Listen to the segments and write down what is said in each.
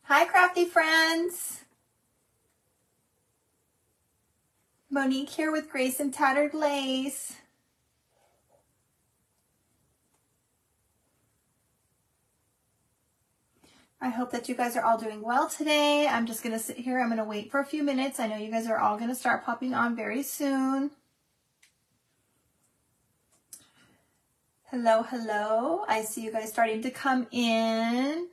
Hi, crafty friends. Monique here with Grace and Tattered Lace. I hope that you guys are all doing well today. I'm just going to sit here. I'm going to wait for a few minutes. I know you guys are all going to start popping on very soon. Hello, hello. I see you guys starting to come in.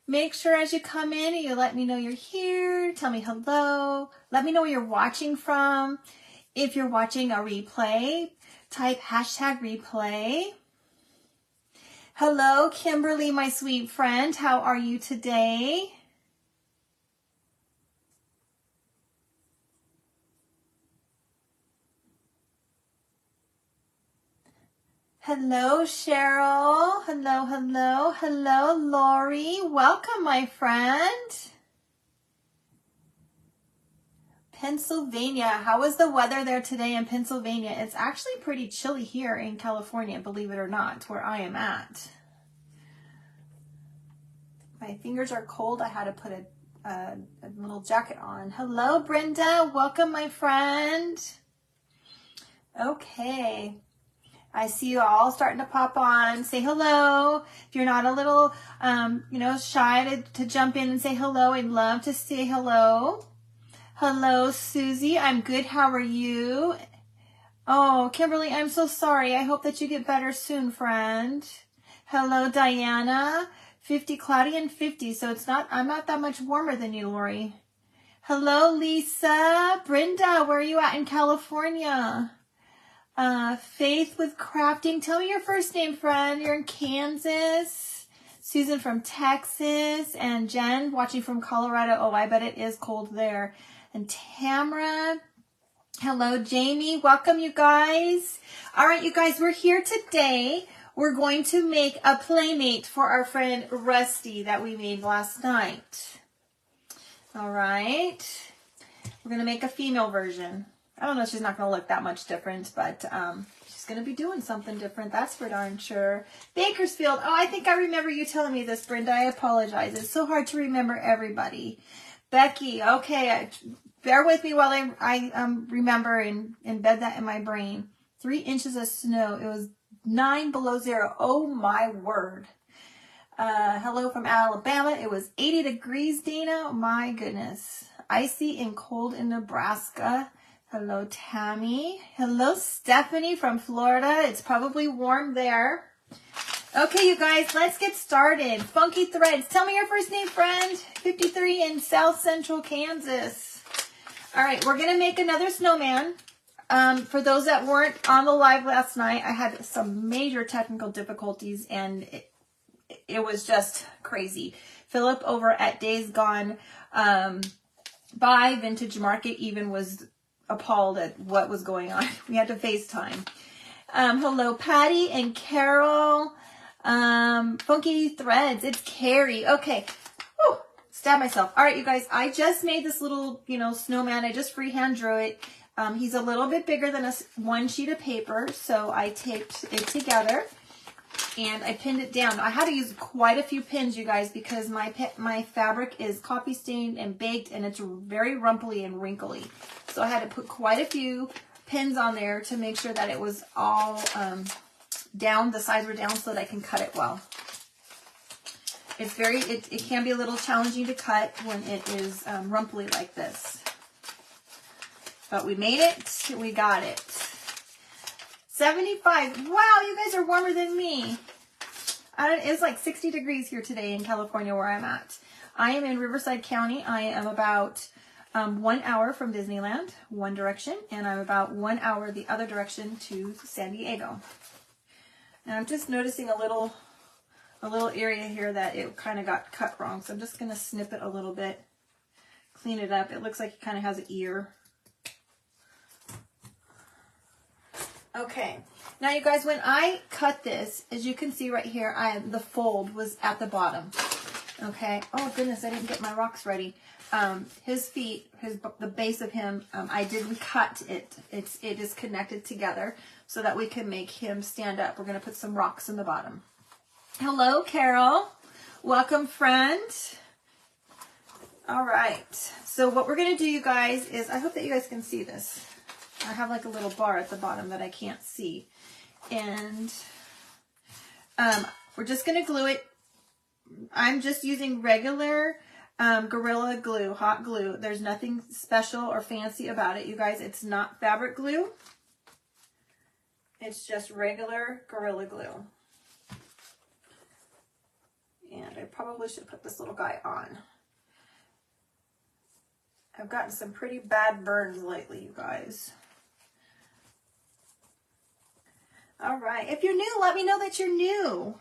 Make sure as you come in, you let me know you're here. Tell me hello. Let me know where you're watching from. If you're watching a replay, type #replay. Hello, Kimberly, my sweet friend. How are you today? Hello, Cheryl. Hello, hello, hello, Lori. Welcome, my friend. Pennsylvania. How is the weather there today in Pennsylvania? It's actually pretty chilly here in California, believe it or not, where I am at. My fingers are cold. I had to put a little jacket on. Hello, Brenda. Welcome, my friend. Okay. I see you all starting to pop on. Say hello. If you're not a little, shy to jump in and say hello, I'd love to say hello. Hello, Susie. I'm good. How are you? Oh, Kimberly, I'm so sorry. I hope that you get better soon, friend. Hello, Diana. 50 cloudy and 50, so I'm not that much warmer than you, Lori. Hello, Lisa. Brenda, where are you at in California? Faith with crafting. Tell me your first name, friend. You're in Kansas. Susan from Texas. And Jen watching from Colorado. Oh, I bet it is cold there. And Tamara. Hello, Jamie. Welcome, you guys. All right, you guys, we're here today. We're going to make a playmate for our friend Rusty that we made last night. All right. We're going to make a female version. I don't know, she's not going to look that much different, but she's going to be doing something different. That's for darn sure. Bakersfield. Oh, I think I remember you telling me this, Brenda. I apologize. It's so hard to remember everybody. Becky. Okay. Bear with me while I remember and embed that in my brain. 3 inches of snow. It was 9 below zero. Oh, my word. Hello from Alabama. It was 80 degrees, Dana. Oh, my goodness. Icy and cold in Nebraska. Hello, Tammy. Hello, Stephanie from Florida. It's probably warm there. Okay, you guys, let's get started. Funky Threads. Tell me your first name, friend. 53 in South Central Kansas. All right, we're going to make another snowman. For those that weren't on the live last night, I had some major technical difficulties, and it was just crazy. Philip over at Days Gone by Vintage Market even was appalled at what was going on. We had to FaceTime. Hello, Patty and Carol. Funky Threads. It's Carrie. Okay. Whew. Stab myself. All right, you guys. I just made this little, snowman. I just freehand drew it. He's a little bit bigger than one sheet of paper, so I taped it together and I pinned it down. I had to use quite a few pins, you guys, because my fabric is coffee stained and baked, and it's very rumply and wrinkly. So I had to put quite a few pins on there to make sure that it was all down, the sides were down, so that I can cut it well. It's it can be a little challenging to cut when it is rumply like this. But we made it. We got it. 75. Wow, you guys are warmer than me. It's like 60 degrees here today in California where I'm at. I am in Riverside County. I am about 1 hour from Disneyland, one direction, and I'm about 1 hour the other direction to San Diego. And I'm just noticing a little area here that it kind of got cut wrong. So I'm just going to snip it a little bit, clean it up. It looks like it kind of has an ear. Okay, now you guys, when I cut this, as you can see right here, the fold was at the bottom. Okay, oh goodness, I didn't get my rocks ready. His feet, the base of him, I didn't cut it. It is connected together so that we can make him stand up. We're going to put some rocks in the bottom. Hello, Carol. Welcome, friend. All right. So what we're going to do, you guys, is I hope that you guys can see this. I have like a little bar at the bottom that I can't see. And we're just going to glue it. I'm just using regular Gorilla Glue, hot glue. There's nothing special or fancy about it, you guys. It's not fabric glue. It's just regular Gorilla Glue. And I probably should put this little guy on. I've gotten some pretty bad burns lately, you guys. All right. If you're new, let me know that you're new.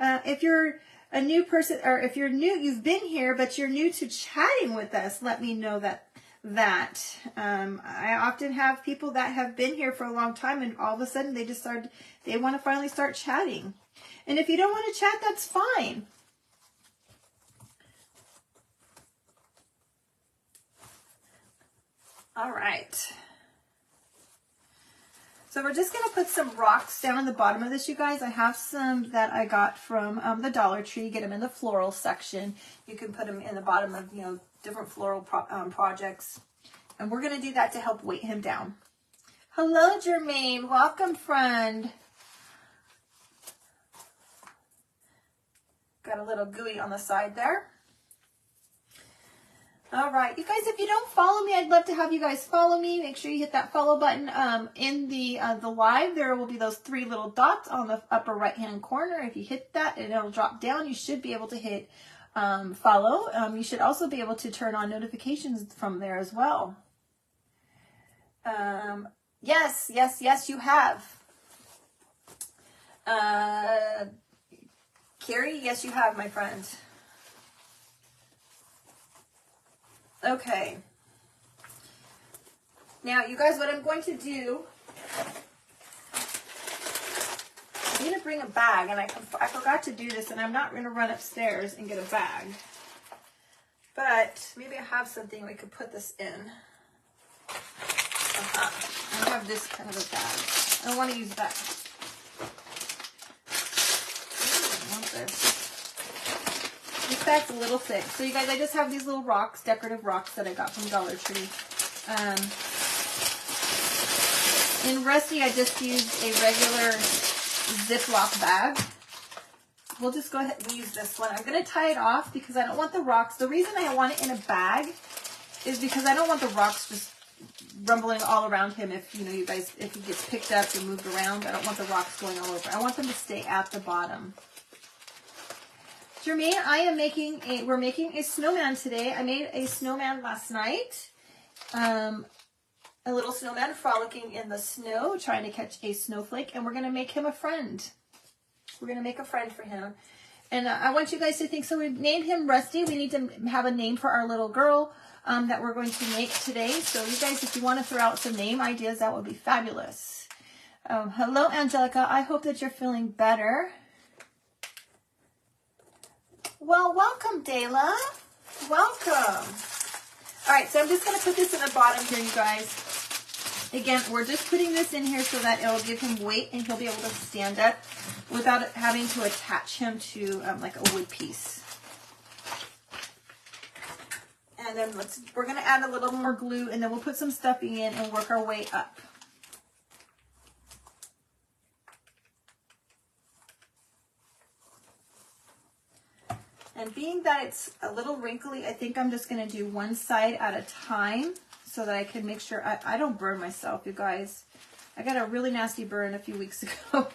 If you're a new person, or if you're new, you've been here, but you're new to chatting with us, let me know that. I often have people that have been here for a long time, and all of a sudden they want to finally start chatting. And if you don't want to chat, that's fine. All right. So we're just going to put some rocks down the bottom of this, you guys. I have some that I got from the Dollar Tree. Get them in the floral section. You can put them in the bottom of, you know, different floral projects. And we're going to do that to help weight him down. Hello, Jermaine. Welcome, friend. Got a little gooey on the side there. All right, you guys, if you don't follow me, I'd love to have you guys follow me. Make sure you hit that follow button. In the live, there will be those 3 little dots on the upper right-hand corner. If you hit that, and it'll drop down, you should be able to hit follow. You should also be able to turn on notifications from there as well. Yes, you have. Carrie, yes, you have, my friend. Okay. Now, you guys, what I'm going to do, I need to bring a bag, and I forgot to do this, and I'm not going to run upstairs and get a bag. But maybe I have something we could put this in. I have this kind of a bag. I don't want to use that. I want this. This bag's a little thick. So you guys, I just have these little rocks, decorative rocks that I got from Dollar Tree. In Rusty, I just used a regular Ziploc bag. We'll just go ahead and use this one. I'm going to tie it off because I don't want the rocks. The reason I want it in a bag is because I don't want the rocks just rumbling all around him if, you know, you guys, if he gets picked up and moved around. I don't want the rocks going all over. I want them to stay at the bottom. Jermaine, we're making a snowman today. I made a snowman last night. A little snowman frolicking in the snow, trying to catch a snowflake, and we're going to make him a friend. We're going to make a friend for him. And I want you guys to think, so we named him Rusty. We need to have a name for our little girl that we're going to make today. So you guys, if you want to throw out some name ideas, that would be fabulous. Hello, Angelica. I hope that you're feeling better. Well, welcome, Dayla. Welcome. All right, so I'm just going to put this in the bottom here, you guys. Again, we're just putting this in here so that it'll give him weight and he'll be able to stand up without having to attach him to like a wood piece. And then we're going to add a little more glue, and then we'll put some stuffing in and work our way up. And being that it's a little wrinkly, I think I'm just going to do one side at a time so that I can make sure I don't burn myself, you guys. I got a really nasty burn a few weeks ago.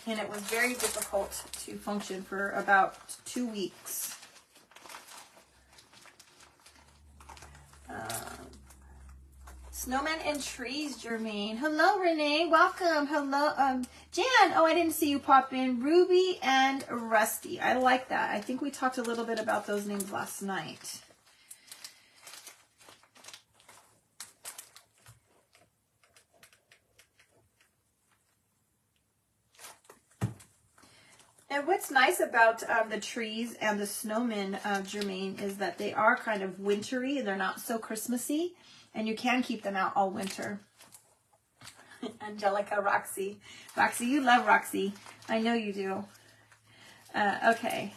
And it was very difficult to function for about 2 weeks. Snowmen and trees, Jermaine. Hello, Renee. Welcome. Hello, Jan. Oh, I didn't see you pop in. Ruby and Rusty. I like that. I think we talked a little bit about those names last night. And what's nice about the trees and the snowmen, Jermaine, is that they are kind of wintry and they're not so Christmassy, and you can keep them out all winter. Angelica, Roxy. Roxy, you love Roxy. I know you do. Okay.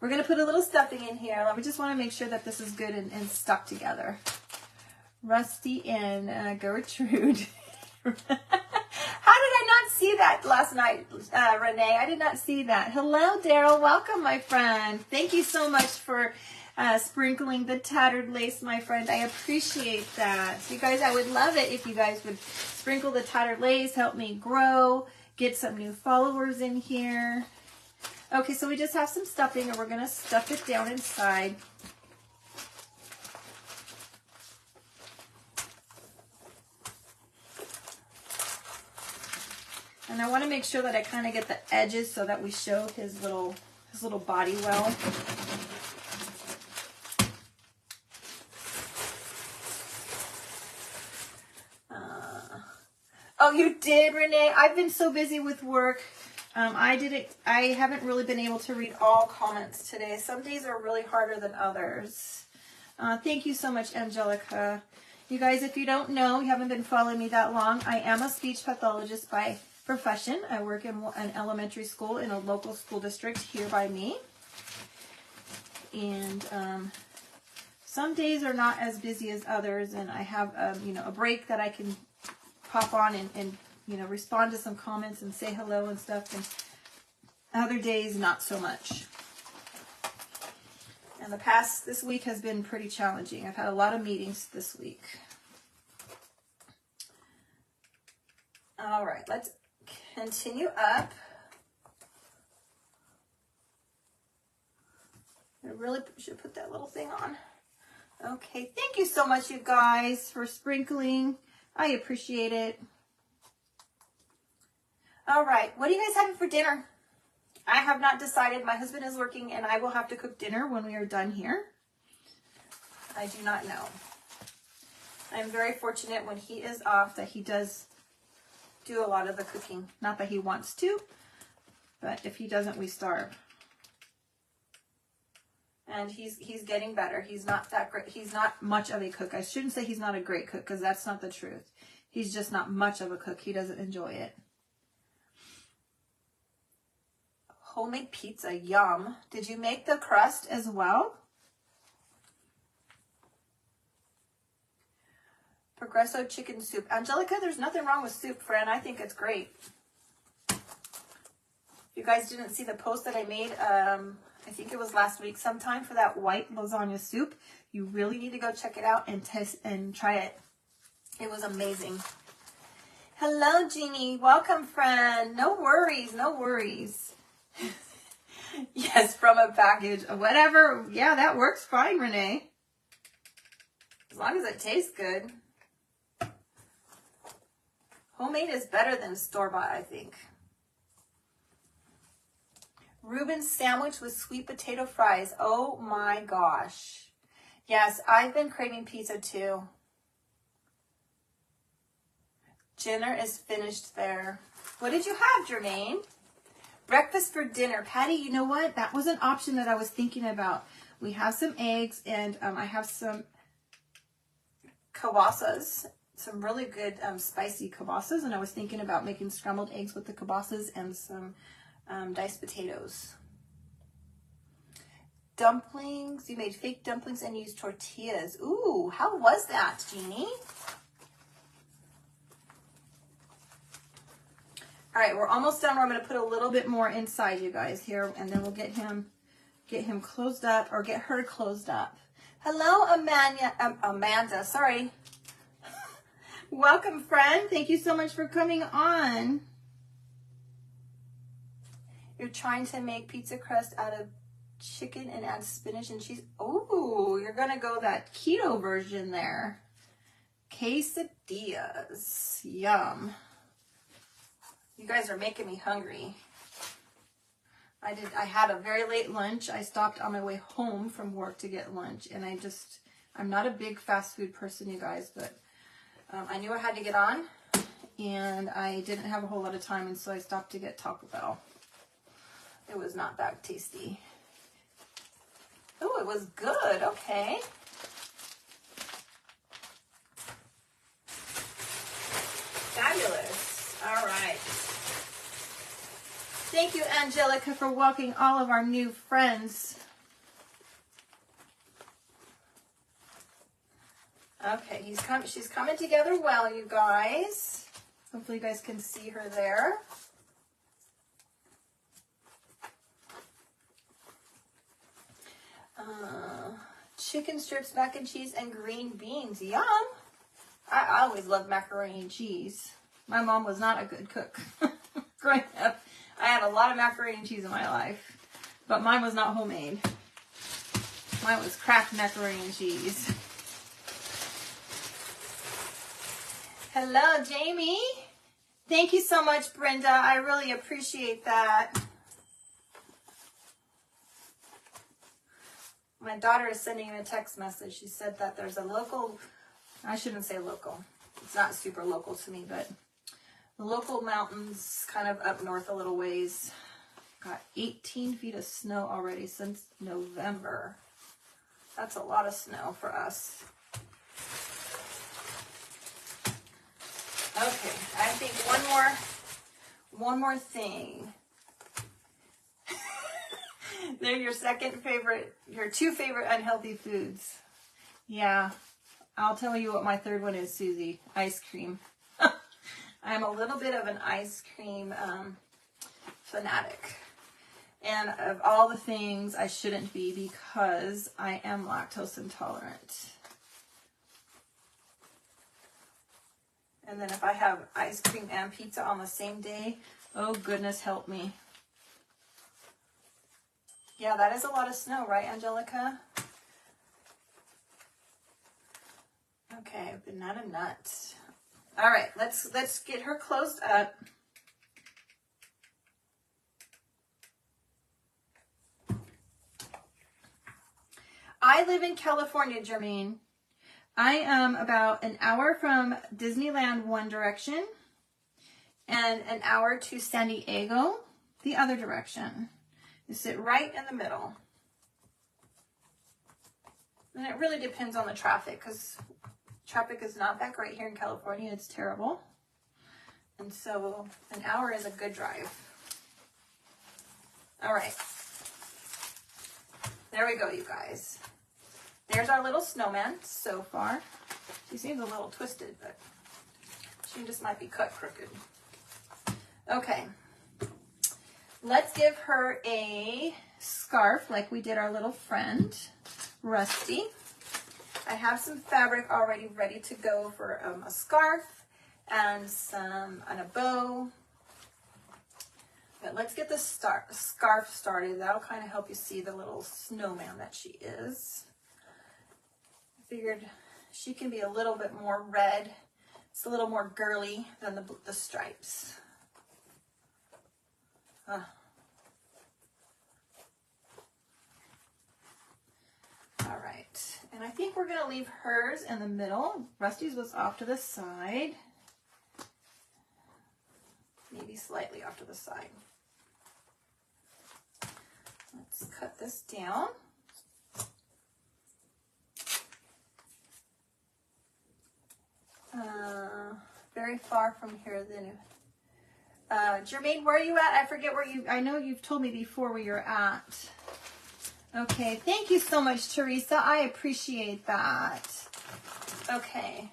We're going to put a little stuffing in here. We just want to make sure that this is good and stuck together. Rusty and Gertrude. How did I not see that last night, Renee? I did not see that. Hello, Daryl. Welcome, my friend. Thank you so much for sprinkling the tattered lace, my friend. I appreciate that. You guys, I would love it if you guys would sprinkle the tattered lace, help me grow, get some new followers in here. Okay, so we just have some stuffing, and we're going to stuff it down inside. And I want to make sure that I kind of get the edges so that we show his little body well. Oh, you did, Renee? I've been so busy with work. I haven't really been able to read all comments today. Some days are really harder than others. Thank you so much, Angelica. You guys, if you don't know, you haven't been following me that long, I am a speech pathologist by profession. I work in an elementary school in a local school district here by me. And some days are not as busy as others, and I have a break that I can pop on and respond to some comments and say hello and stuff, and other days not so much. And this week has been pretty challenging. I've had a lot of meetings this week. All right, let's continue up. I really should put that little thing on. Okay, thank you so much, you guys, for sprinkling. I appreciate it. All right, what are you guys having for dinner? I have not decided. My husband is working, and I will have to cook dinner when we are done here. I do not know. I'm very fortunate when he is off that he does do a lot of the cooking. Not that he wants to, but if he doesn't, we starve. And he's getting better. He's not that great. He's not much of a cook. I shouldn't say he's not a great cook, because that's not the truth. He's just not much of a cook. He doesn't enjoy it. Homemade pizza, yum. Did you make the crust as well? Progresso chicken soup. Angelica, there's nothing wrong with soup, friend. I think it's great. If you guys didn't see the post that I made, I think it was last week sometime, for that white lasagna soup, you really need to go check it out and test and try it. It was amazing. Hello, Jeannie. Welcome, friend. No worries, no worries. Yes, from a package. Whatever. Yeah, that works fine, Renee. As long as it tastes good. Homemade is better than store-bought, I think. Reuben sandwich with sweet potato fries. Oh my gosh. Yes, I've been craving pizza too. Dinner is finished there. What did you have, Jermaine? Breakfast for dinner. Patty, you know what? That was an option that I was thinking about. We have some eggs, and I have some kibasas, some really good spicy kibasas, and I was thinking about making scrambled eggs with the kibasas and some diced potatoes. Dumplings. You made fake dumplings and used tortillas. Ooh, how was that, Jeannie? All right, we're almost done. I'm going to put a little bit more inside, you guys, here, and then we'll get him closed up, or get her closed up. Hello, Amanda. Sorry. Welcome, friend. Thank you so much for coming on. You're trying to make pizza crust out of chicken and add spinach and cheese. Oh, you're going to go that keto version there. Quesadillas. Yum. You guys are making me hungry. I had a very late lunch. I stopped on my way home from work to get lunch, and I'm not a big fast food person, you guys, but I knew I had to get on, and I didn't have a whole lot of time, and so I stopped to get Taco Bell. It was not that tasty. Oh, it was good. Okay. Fabulous. All right. Thank you, Angelica, for welcoming all of our new friends. Okay, she's coming together well, you guys. Hopefully you guys can see her there. Chicken strips, mac and cheese, and green beans. Yum! I always loved macaroni and cheese. My mom was not a good cook. Growing up, I had a lot of macaroni and cheese in my life, but mine was not homemade. Mine was Kraft macaroni and cheese. Hello, Jamie. Thank you so much, Brenda. I really appreciate that. My daughter is sending me a text message. She said that there's a local, I shouldn't say local. It's not super local to me, but the local mountains kind of up north a little ways got 18 feet of snow already since November. That's a lot of snow for us. Okay, I think one more thing. They're your your two favorite unhealthy foods. Yeah, I'll tell you what my third one is, Susie. Ice cream. I'm a little bit of an ice cream fanatic. And of all the things, I shouldn't be because I am lactose intolerant. And then if I have ice cream and pizza on the same day, oh goodness help me. Yeah, that is a lot of snow, right, Angelica? Okay, banana nut. All right, let's get her closed up. I live in California, Jermaine. I am about an hour from Disneyland one direction and an hour to San Diego the other direction. You sit right in the middle. And it really depends on the traffic because traffic is not that great here in California. It's terrible. And so an hour is a good drive. All right. There we go, you guys. There's our little snowman so far. She seems a little twisted, but she just might be cut crooked. Okay. Let's give her a scarf like we did our little friend, Rusty. I have some fabric already ready to go for a scarf and a bow. But let's get the scarf started. That'll kind of help you see the little snowman that she is. I figured she can be a little bit more red. It's a little more girly than the stripes. All right, and I think we're gonna leave hers in the middle. Rusty's was off to the side. Maybe slightly off to the side. Let's cut this down. Very far from here then. Jermaine, where are you at? I forget where I know you've told me before where you're at. Okay, thank you so much, Teresa. I appreciate that. Okay.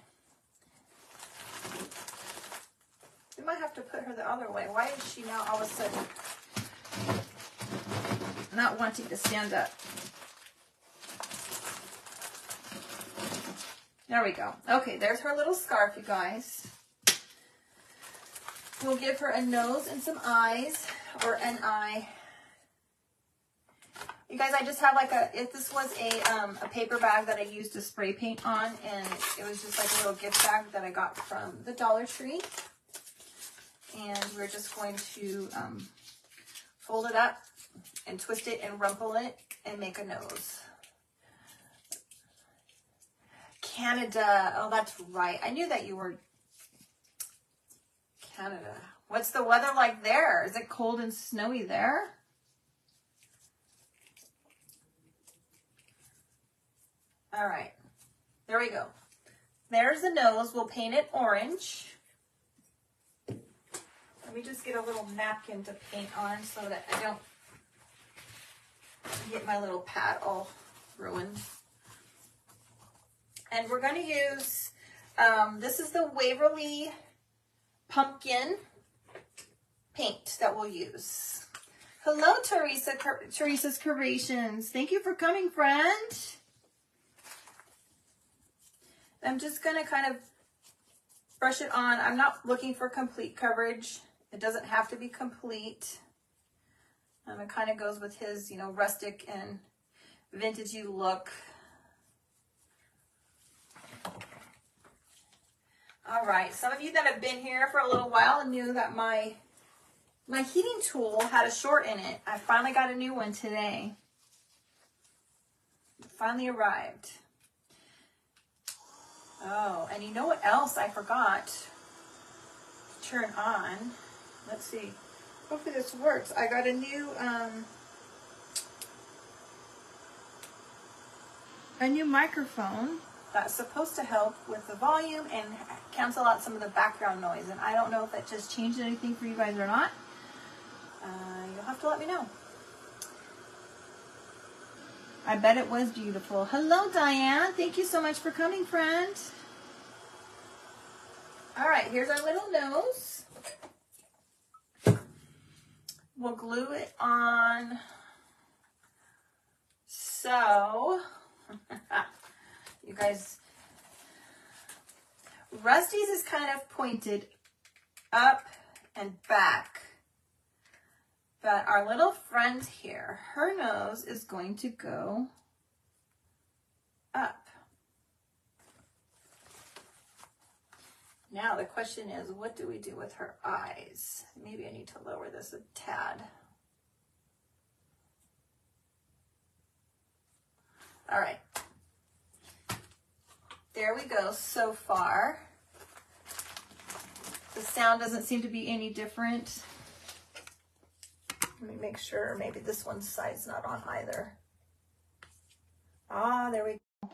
We might have to put her the other way. Why is she now all of a sudden not wanting to stand up? There we go. Okay, there's her little scarf, you guys. We'll give her a nose and some eyes, or an eye. You guys, I just have like this was a paper bag that I used to spray paint on, and it was just like a little gift bag that I got from the Dollar Tree. And we're just going to fold it up and twist it and rumple it and make a nose. Canada. Oh, that's right. I knew that you were Canada. What's the weather like there? Is it cold and snowy there? All right. There we go. There's the nose. We'll paint it orange. Let me just get a little napkin to paint on so that I don't get my little pad all ruined. And we're going to use, this is the Waverly pumpkin paint that we'll use. Hello, Teresa, Teresa's Creations. Thank you for coming, friend. I'm just going to kind of brush it on. I'm not looking for complete coverage. It doesn't have to be complete. It kind of goes with his, you know, rustic and vintagey look. All right, some of you that have been here for a little while knew that my heating tool had a short in it. I finally got a new one today. It finally arrived. Oh, and you know what else I forgot to turn on? Let's see. Hopefully this works. I got a new microphone that's supposed to help with the volume and cancel out some of the background noise. And I don't know if that just changed anything for you guys or not. You'll have to let me know. I bet it was beautiful. Hello, Diane. Thank you so much for coming, friend. All right, here's our little nose. We'll glue it on. So, you guys, Rusty's is kind of pointed up and back. But our little friend here, her nose is going to go up. Now the question is, what do we do with her eyes? Maybe I need to lower this a tad. All right. There we go so far. The sound doesn't seem to be any different. Let me make sure maybe this one's side's not on either. Ah, there we go.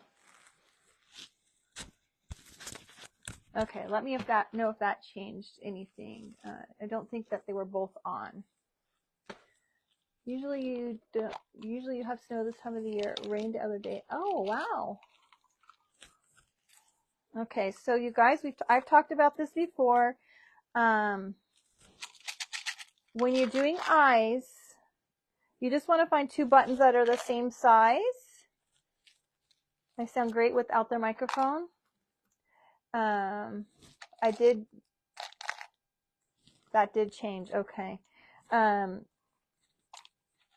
Okay, let me know if that changed anything. I don't think that they were both on. Usually you have snow this time of the year. It rained the other day. Oh, wow. Okay, so you guys, I've talked about this before. When you're doing eyes, you just want to find two buttons that are the same size. They sound great without their microphone. That did change. Okay.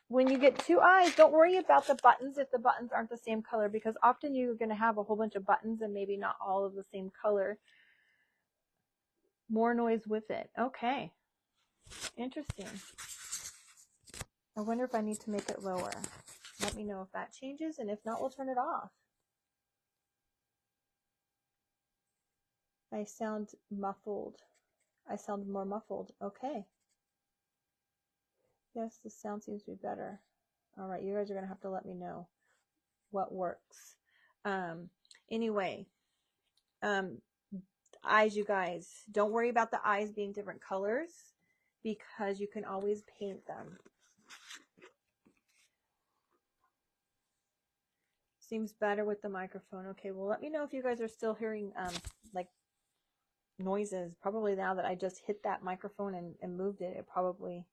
When you get two eyes, don't worry about the buttons if the buttons aren't the same color, because often you're going to have a whole bunch of buttons and maybe not all of the same color. More noise with it. Okay. Interesting. I wonder if I need to make it lower. Let me know if that changes, and if not, we'll turn it off. I sound muffled. I sound more muffled. Okay. Yes, the sound seems to be better. All right, you guys are going to have to let me know what works. Anyway, eyes, you guys, don't worry about the eyes being different colors, because you can always paint them. Seems better with the microphone. Okay, well, let me know if you guys are still hearing like noises. Probably now that I just hit that microphone and moved it, it probably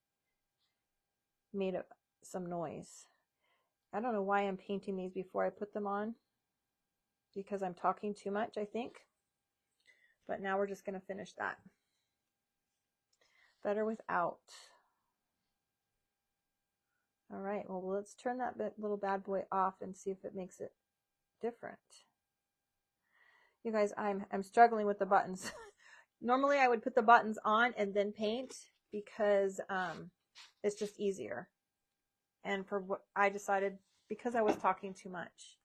made some noise. I don't know why I'm painting these before I put them on, because I'm talking too much, I think. But now we're just going to finish that. Better without. All right, well, let's turn that little bad boy off and see if it makes it different. You guys, I'm struggling with the buttons. Normally I would put the buttons on and then paint, because it's just easier. And for what I decided, because I was talking too much.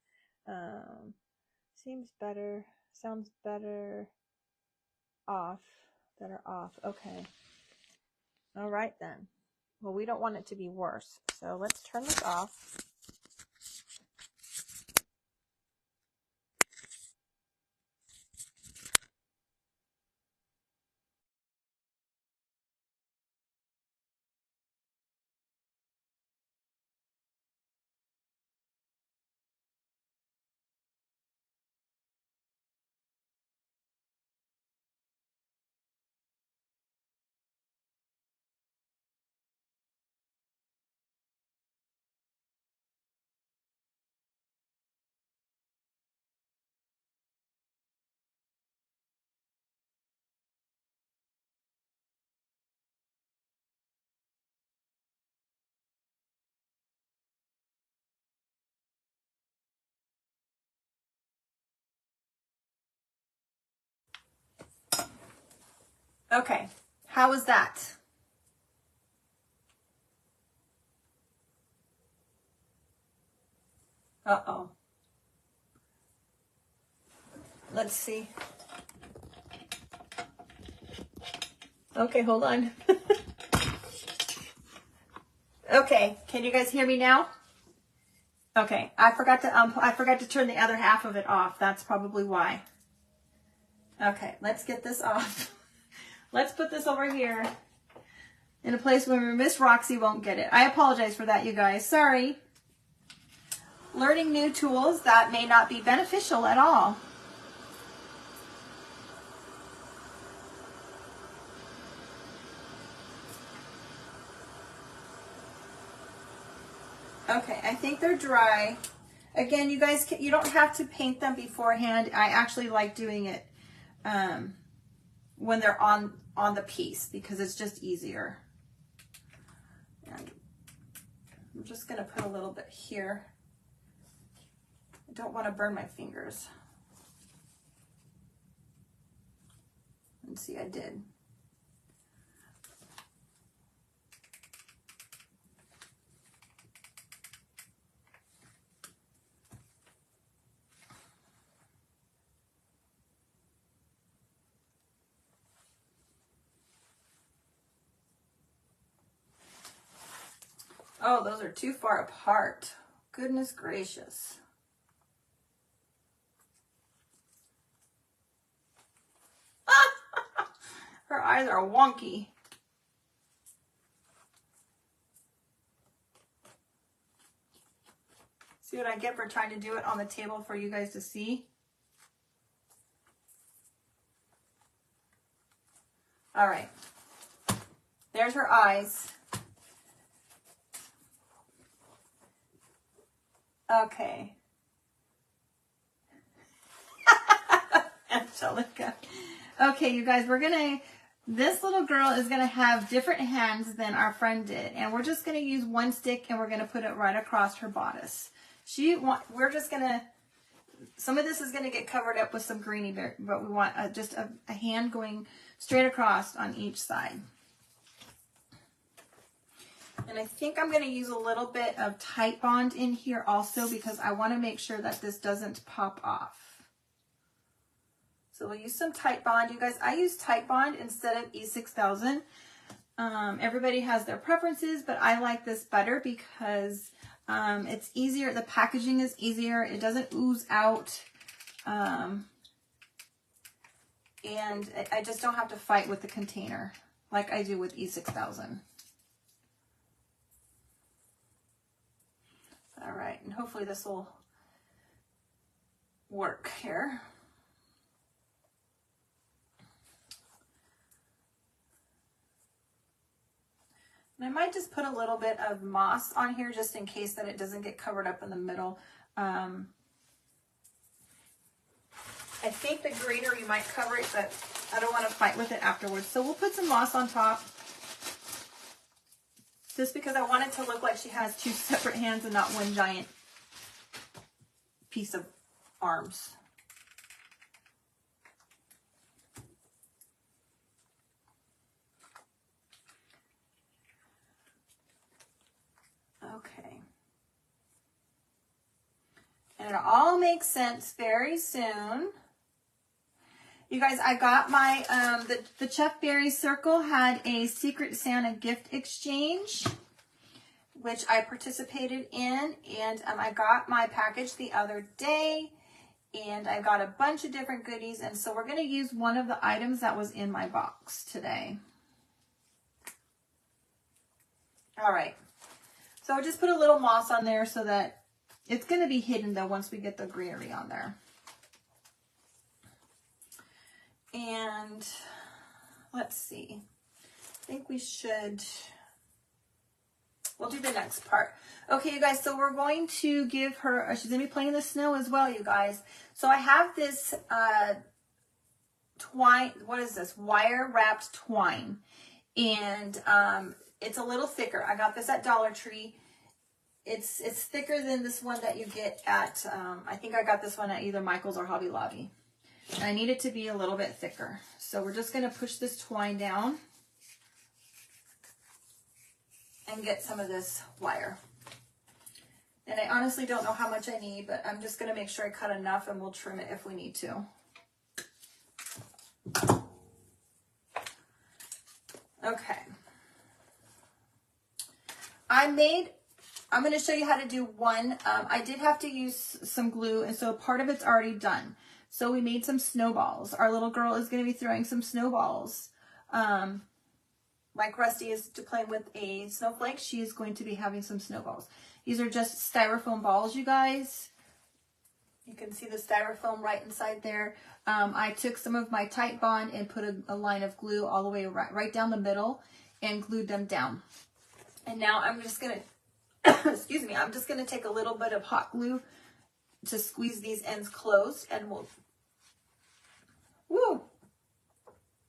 Seems better, sounds better off, better off. Okay. All right then. Well, we don't want it to be worse. So let's turn this off. Okay, how was that? Uh-oh. Let's see. Okay, hold on. Okay, can you guys hear me now? Okay, I forgot to turn the other half of it off. That's probably why. Okay, let's get this off. Let's put this over here in a place where Miss Roxy won't get it. I apologize for that, you guys. Sorry. Learning new tools that may not be beneficial at all. Okay, I think they're dry. Again, you guys, you don't have to paint them beforehand. I actually like doing it when they're on the piece because it's just easier. And I'm just going to put a little bit here. I don't want to burn my fingers. Let's see, I did. Oh, those are too far apart. Goodness gracious. Her eyes are wonky. See what I get for trying to do it on the table for you guys to see? All right. There's her eyes. Okay. Angelica. Okay, you guys, this little girl is gonna have different hands than our friend did. And we're just gonna use one stick and we're gonna put it right across her bodice. Some of this is gonna get covered up with some greeny, but we want just a hand going straight across on each side. And I think I'm going to use a little bit of Titebond in here also because I want to make sure that this doesn't pop off. So we'll use some Titebond. You guys, I use Titebond instead of E6000. Everybody has their preferences, but I like this better because it's easier. The packaging is easier. It doesn't ooze out. And I just don't have to fight with the container like I do with E6000. All right, and hopefully this will work here. And I might just put a little bit of moss on here just in case that it doesn't get covered up in the middle. I think the greenery might cover it, but I don't want to fight with it afterwards. So we'll put some moss on top. Just because I want it to look like she has two separate hands and not one giant piece of arms. Okay. And it'll all make sense very soon. You guys, I got my, the Chef Berry Circle had a Secret Santa gift exchange, which I participated in, and I got my package the other day, and I got a bunch of different goodies, and so we're going to use one of the items that was in my box today. All right, so I just put a little moss on there so that it's going to be hidden, though, once we get the greenery on there. And let's see, I think we should, we'll do the next part. Okay, you guys, so we're going to give her, she's going to be playing in the snow as well, you guys. So I have this twine, what is this? Wire wrapped twine. And it's a little thicker. I got this at Dollar Tree. It's thicker than this one that you get at, I think I got this one at either Michael's or Hobby Lobby. I need it to be a little bit thicker. So we're just going to push this twine down and get some of this wire. And I honestly don't know how much I need, but I'm just going to make sure I cut enough and we'll trim it if we need to. Okay. I'm going to show you how to do one. I did have to use some glue, and so part of it's already done. So we made some snowballs. Our little girl is going to be throwing some snowballs. Like Rusty is playing with a snowflake, she is going to be having some snowballs. These are just styrofoam balls, you guys. You can see the styrofoam right inside there. I took some of my Titebond and put a line of glue all the way right down the middle and glued them down. And now I'm just going to, excuse me, I'm just going to take a little bit of hot glue to squeeze these ends closed, and we'll, woo,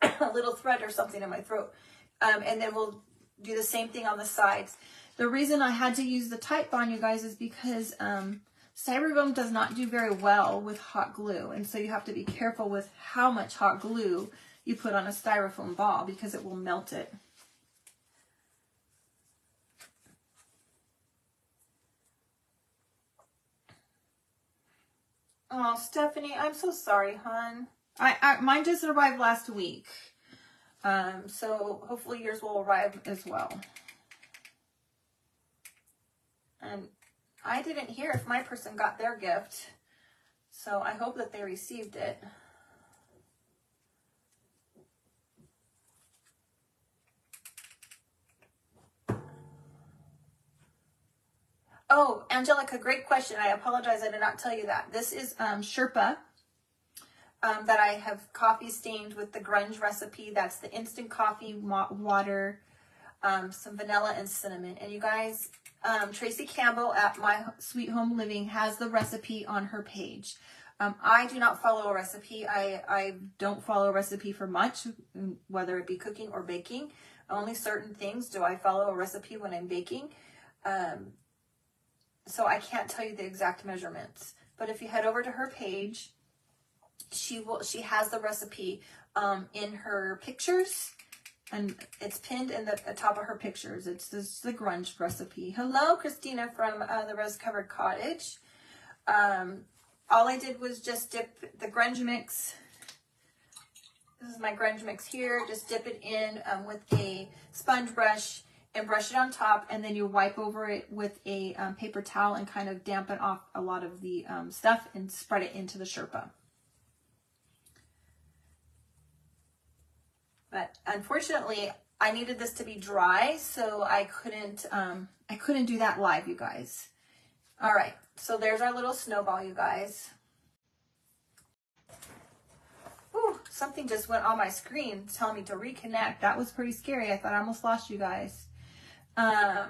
a little thread or something in my throat. And then we'll do the same thing on the sides. The reason I had to use the Titebond, you guys, is because styrofoam does not do very well with hot glue. And so you have to be careful with how much hot glue you put on a styrofoam ball because it will melt it. Oh, Stephanie, I'm so sorry, hon. Mine just arrived last week. So hopefully yours will arrive as well. And I didn't hear if my person got their gift, so I hope that they received it. Oh, Angelica, great question. I apologize, I did not tell you that. This is Sherpa that I have coffee stained with the grunge recipe. That's the instant coffee, water, some vanilla and cinnamon. And you guys, Tracy Campbell at My Sweet Home Living has the recipe on her page. I do not follow a recipe. I don't follow a recipe for much, whether it be cooking or baking. Only certain things do I follow a recipe when I'm baking. So I can't tell you the exact measurements. But if you head over to her page, she has the recipe in her pictures. And it's pinned in the top of her pictures. It's the grunge recipe. Hello, Christina from the Rose Covered Cottage. All I did was just dip the grunge mix. This is my grunge mix here. Just dip it in with a sponge brush and brush it on top. And then you wipe over it with a paper towel and kind of dampen off a lot of the stuff and spread it into the Sherpa. But unfortunately, I needed this to be dry, so I couldn't do that live, you guys. All right, so there's our little snowball, you guys. Ooh, something just went on my screen telling me to reconnect. That was pretty scary. I thought I almost lost you guys. Okay,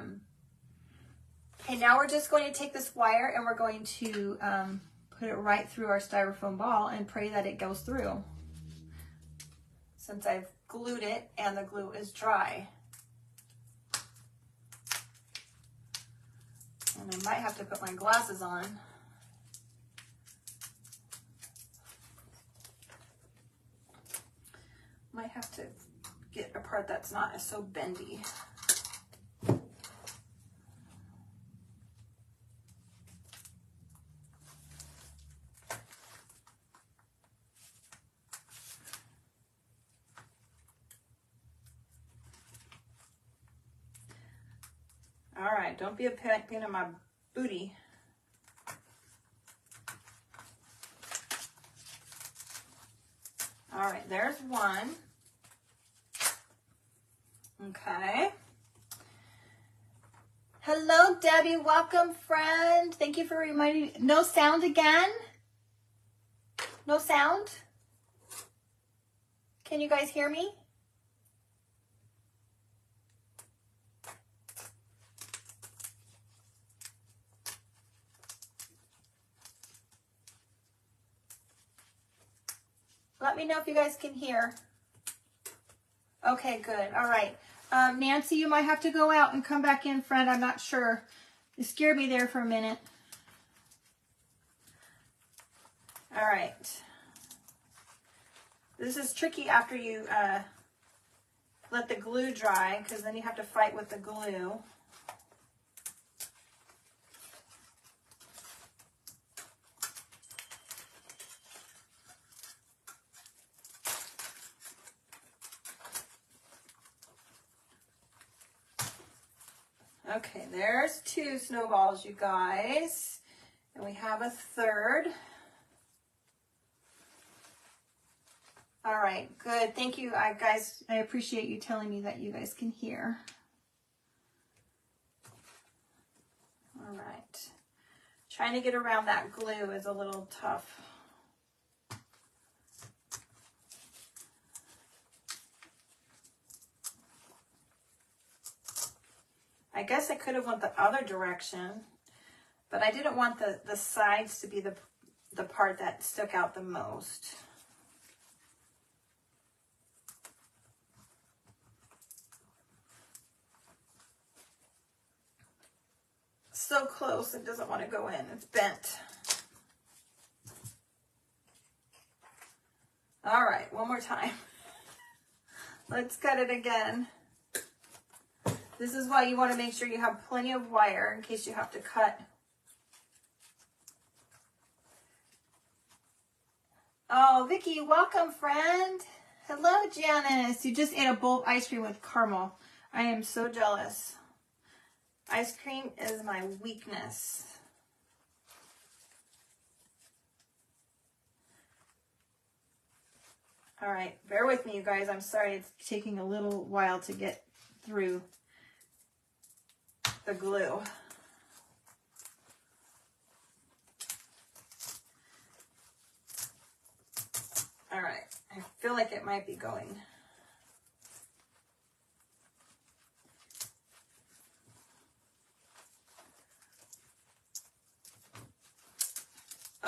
now we're just going to take this wire and we're going to put it right through our styrofoam ball and pray that it goes through. Since I've glued it and the glue is dry. And I might have to put my glasses on. Might have to get a part that's not so bendy. All right, don't be a pain in my booty. All right, there's one. Okay. Hello, Debbie. Welcome, friend. Thank you for reminding me. No sound again? No sound? Can you guys hear me? Let me know if you guys can hear. Okay, good. All right. Nancy, you might have to go out and come back in, friend. I'm not sure. You scared me there for a minute. All right. This is tricky after you let the glue dry, because then you have to fight with the glue. Okay, there's 2 snowballs, you guys. And we have a third. All right, good. Thank you, guys. I appreciate you telling me that you guys can hear. All right. Trying to get around that glue is a little tough. I guess I could have went the other direction, but I didn't want the sides to be the part that stuck out the most. So close, it doesn't want to go in. It's bent. All right, one more time. Let's cut it again. This is why you want to make sure you have plenty of wire in case you have to cut. Oh, Vicky, welcome, friend. Hello, Janice. You just ate a bowl of ice cream with caramel. I am so jealous. Ice cream is my weakness. All right, bear with me, you guys. I'm sorry it's taking a little while to get through the glue. All right, I feel like it might be going.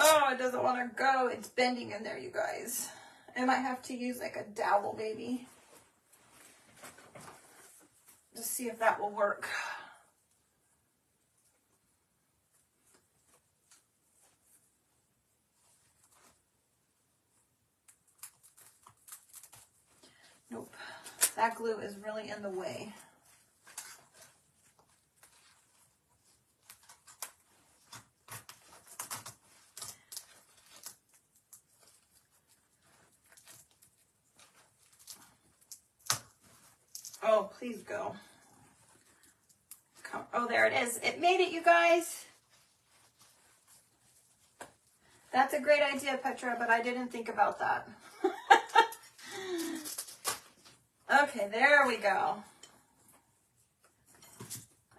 Oh, it doesn't want to go. It's bending in there, you guys. I might have to use like a dowel, baby. Just see if that will work. Nope. That glue is really in the way. Oh, please go. Come. Oh, there it is. It made it, you guys. That's a great idea, Petra, but I didn't think about that. Okay, there we go.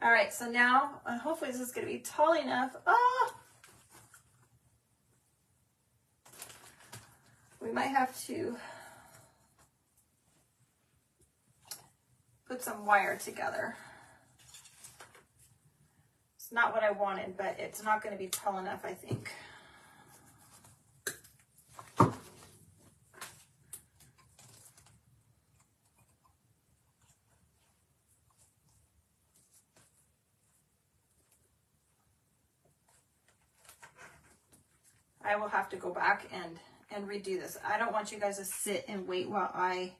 All right, so now, hopefully this is going to be tall enough. Oh! We might have to put some wire together. It's not what I wanted, but it's not going to be tall enough, I think. I will have to go back and redo this. I don't want you guys to sit and wait while I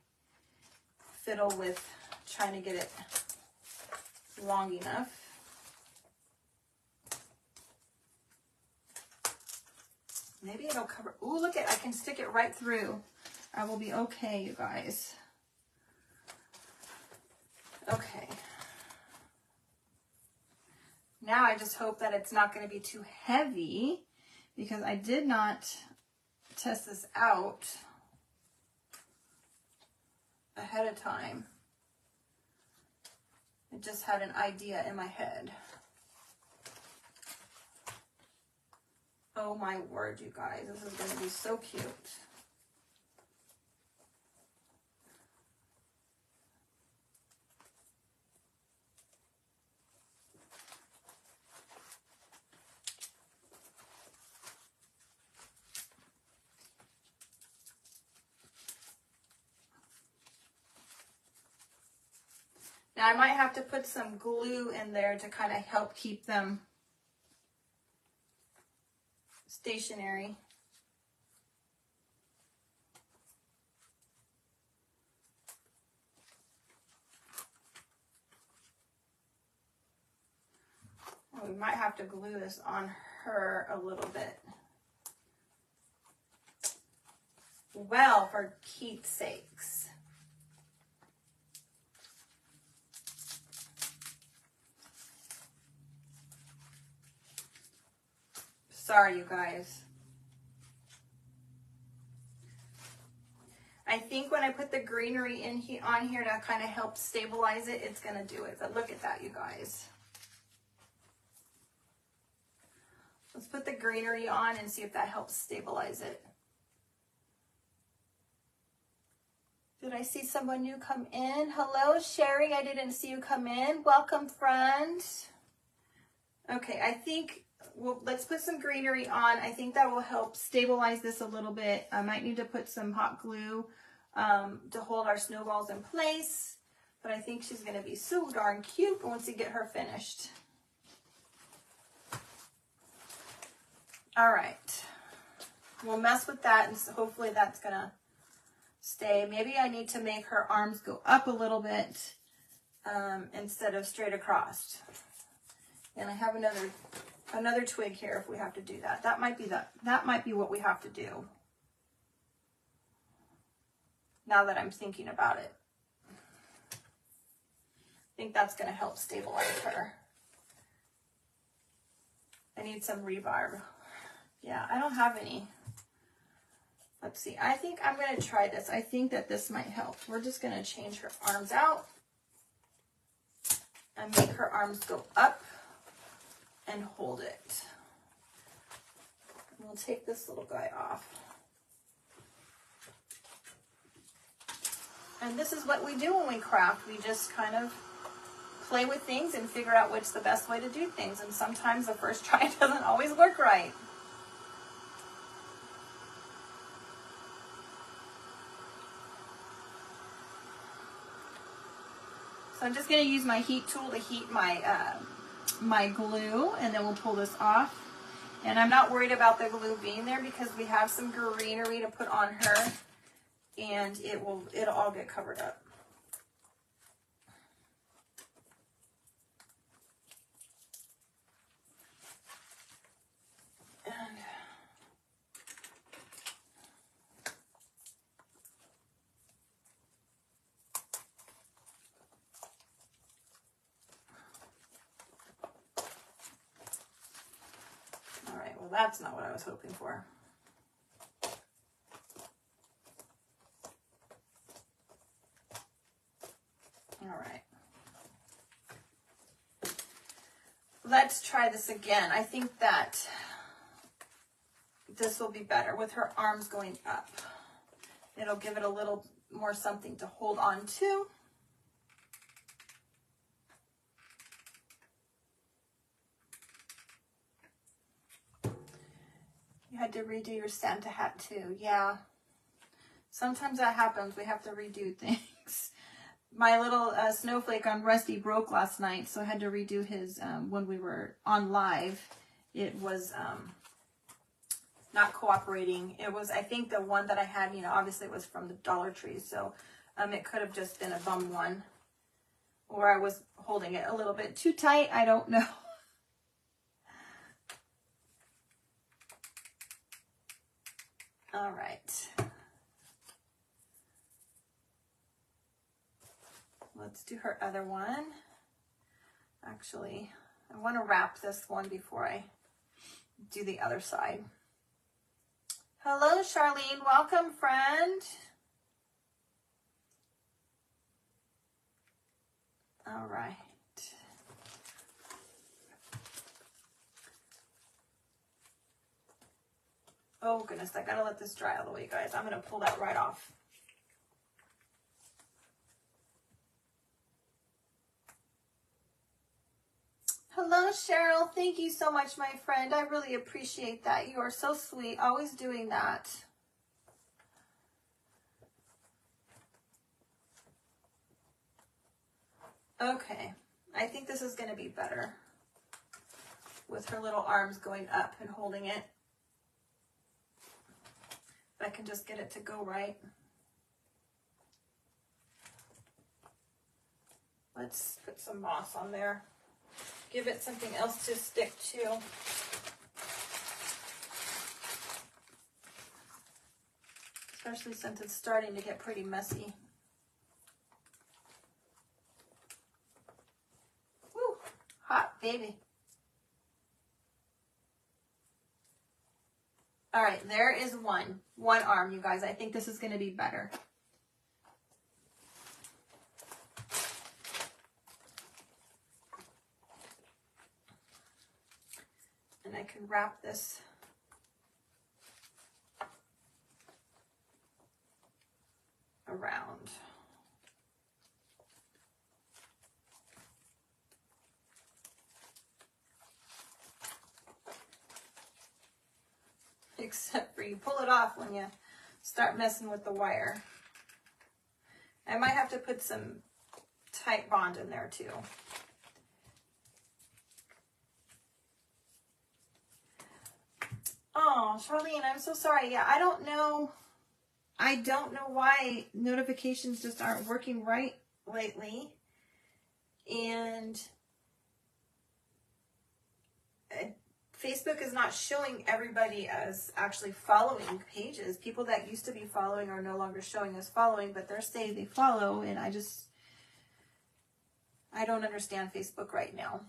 fiddle with trying to get it long enough. Maybe it'll cover. Ooh, look at, I can stick it right through. I will be okay, you guys. Okay. Now I just hope that it's not going to be too heavy, because I did not test this out ahead of time. I just had an idea in my head. Oh my word, you guys, this is going to be so cute. Now I might have to put some glue in there to kind of help keep them stationary. we might have to glue this on her a little bit. Well, for Keith's sakes. Sorry, you guys. I think when I put the greenery in on here to kind of help stabilize it, it's going to do it. But look at that, you guys. Let's put the greenery on and see if that helps stabilize it. Did I see someone new come in? Hello, Sherry. I didn't see you come in. Welcome, friend. Okay, I think, well, let's put some greenery on. I think that will help stabilize this a little bit. I might need to put some hot glue to hold our snowballs in place. But I think she's going to be so darn cute once we get her finished. All right. We'll mess with that, and hopefully that's going to stay. Maybe I need to make her arms go up a little bit instead of straight across. And I have another twig here if we have to do that. That might be what we have to do. Now that I'm thinking about it. I think that's going to help stabilize her. I need some rebarb. Yeah, I don't have any. Let's see. I think I'm going to try this. I think that this might help. We're just going to change her arms out and make her arms go up and hold it. And we'll take this little guy off. And this is what we do when we craft. We just kind of play with things and figure out what's the best way to do things. And sometimes the first try doesn't always work right. So I'm just going to use my heat tool to heat my glue, and then we'll pull this off. And I'm not worried about the glue being there because we have some greenery to put on her, and it'll all get covered up. That's not what I was hoping for. All right. Let's try this again. I think that this will be better with her arms going up. It'll give it a little more something to hold on to. You had to redo your Santa hat too. Yeah. Sometimes that happens. We have to redo things. My little snowflake on Rusty broke last night, so I had to redo his when we were on live. It was not cooperating. It was, I think, the one that I had, obviously it was from the Dollar Tree, so it could have just been a bum one. Or I was holding it a little bit too tight. I don't know. All right. Let's do her other one. Actually, I want to wrap this one before I do the other side. Hello, Charlene. Welcome, friend. All right. Oh, goodness. I got to let this dry all the way, guys. I'm going to pull that right off. Hello, Cheryl. Thank you so much, my friend. I really appreciate that. You are so sweet. Always doing that. Okay. I think this is going to be better with her little arms going up and holding it. If I can just get it to go right. Let's put some moss on there. give it something else to stick to. Especially since it's starting to get pretty messy. Woo, hot baby. All right, there is one arm, you guys. I think this is going to be better. And I can wrap this around. Except for you pull it off when you start messing with the wire. I might have to put some tight bond in there too. Oh, Charlene, I'm so sorry. Yeah, I don't know why notifications just aren't working right lately. And Facebook is not showing everybody as actually following pages. People that used to be following are no longer showing as following, but they're saying they follow, and I don't understand Facebook right now.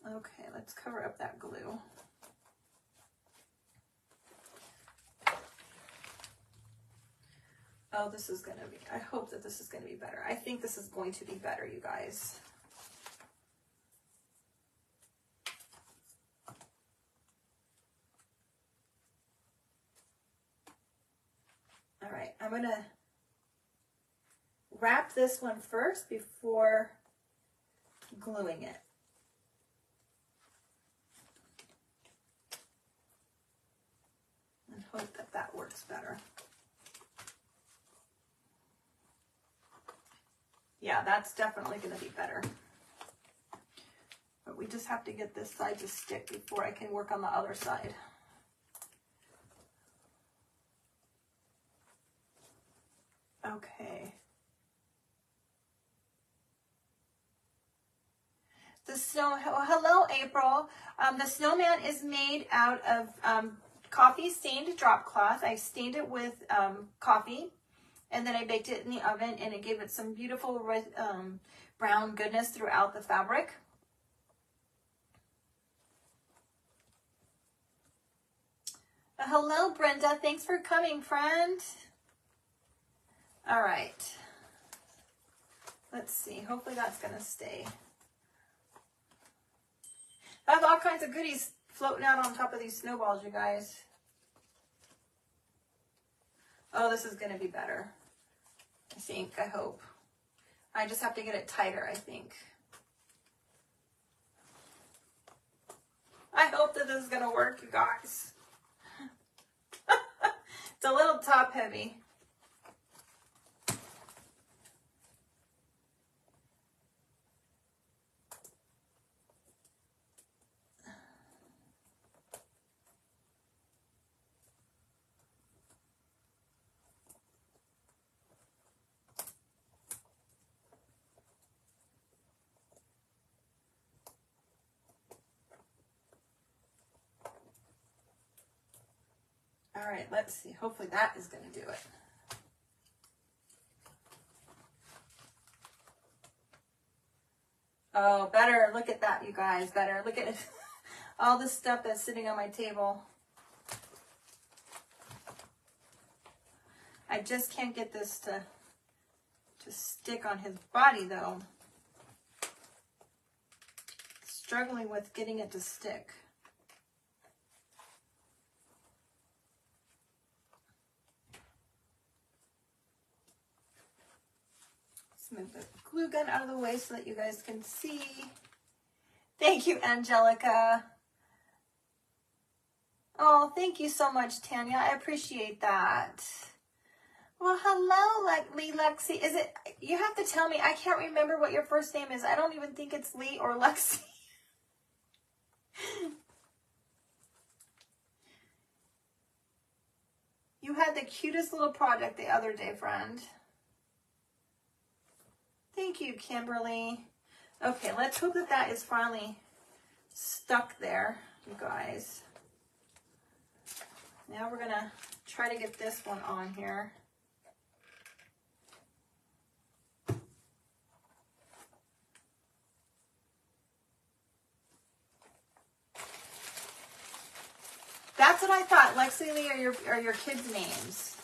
Okay, let's cover up that glue. Oh, this is going to be, I hope that this is going to be better. I think this is going to be better, you guys. All right, I'm going to wrap this one first before gluing it. And hope that that works better. Yeah, that's definitely going to be better. But we just have to get this side to stick before I can work on the other side. Okay. The snow, oh, hello, April. The snowman is made out of coffee stained drop cloth. I stained it with coffee. And then I baked it in the oven, and it gave it some beautiful brown goodness throughout the fabric. Hello, Brenda. Thanks for coming, friend. All right. Let's see. Hopefully that's going to stay. I have all kinds of goodies floating out on top of these snowballs, you guys. Oh, this is going to be better. I think, I hope. I just have to get it tighter, I think. I hope that this is going to work, you guys. It's a little top heavy. All right, let's see. Hopefully that is going to do it. Oh, better. Look at that, you guys. Better. Look at all the stuff that's sitting on my table. I just can't get this to stick on his body, though. Struggling with getting it to stick. Move the glue gun out of the way so that you guys can see. Thank you, Angelica. Oh, thank you so much, Tanya. I appreciate that. Well, hello, Lexi. Is it, you have to tell me, I can't remember what your first name is. I don't even think it's Lee or Lexi. You had the cutest little project the other day, friend. Thank you, Kimberly. Okay, let's hope that that is finally stuck there, you guys. Now we're gonna try to get this one on here. That's what I thought. Lexi Lee are your kids' names.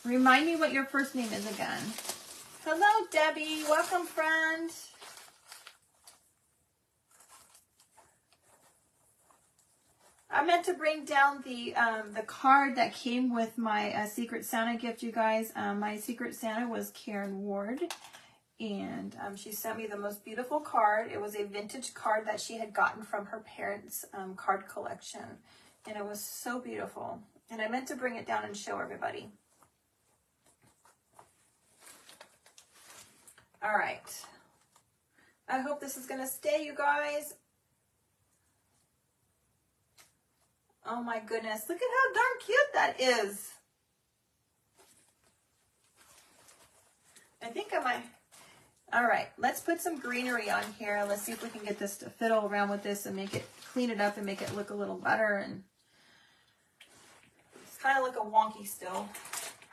Remind me what your first name is again. Hello, Debbie. Welcome, friend. I meant to bring down the card that came with my Secret Santa gift, you guys. My Secret Santa was Karen Ward, and she sent me the most beautiful card. It was a vintage card that she had gotten from her parents' card collection, and it was so beautiful. And I meant to bring it down and show everybody. All right. I hope this is going to stay, you guys. Oh my goodness, look at how darn cute that is. I think I might. All right, let's put some greenery on here. Let's see if we can get this to fiddle around with this and make it, clean it up and make it look a little better. And it's kind of look a wonky still.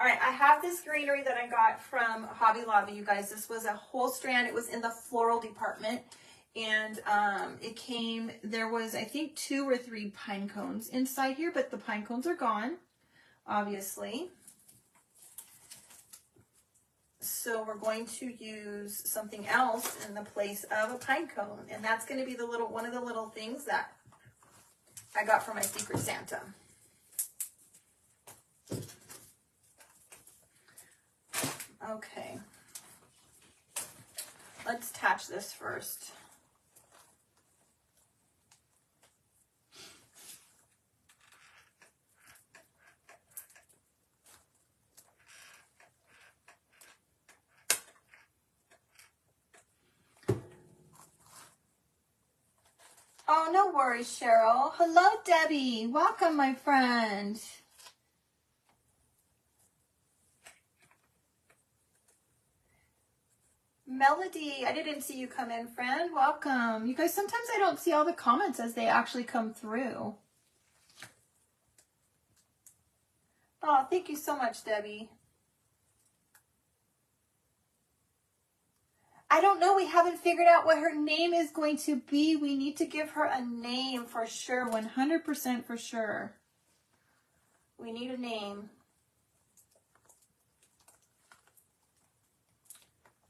All right, I have this greenery that I got from Hobby Lobby, you guys. This was a whole strand. It was in the floral department. And it came, there was, I think, 2 or 3 pine cones inside here, but the pine cones are gone, obviously. So we're going to use something else in the place of a pine cone. And that's going to be the little, one of the little things that I got for my Secret Santa. Okay. Let's attach this first. Oh, no worries, Cheryl. Hello, Debbie. Welcome, my friend. Melody, I didn't see you come in, friend. Welcome. You guys, sometimes I don't see all the comments as they actually come through. Oh, thank you so much, Debbie. I don't know. We haven't figured out what her name is going to be. We need to give her a name for sure. 100% for sure. We need a name.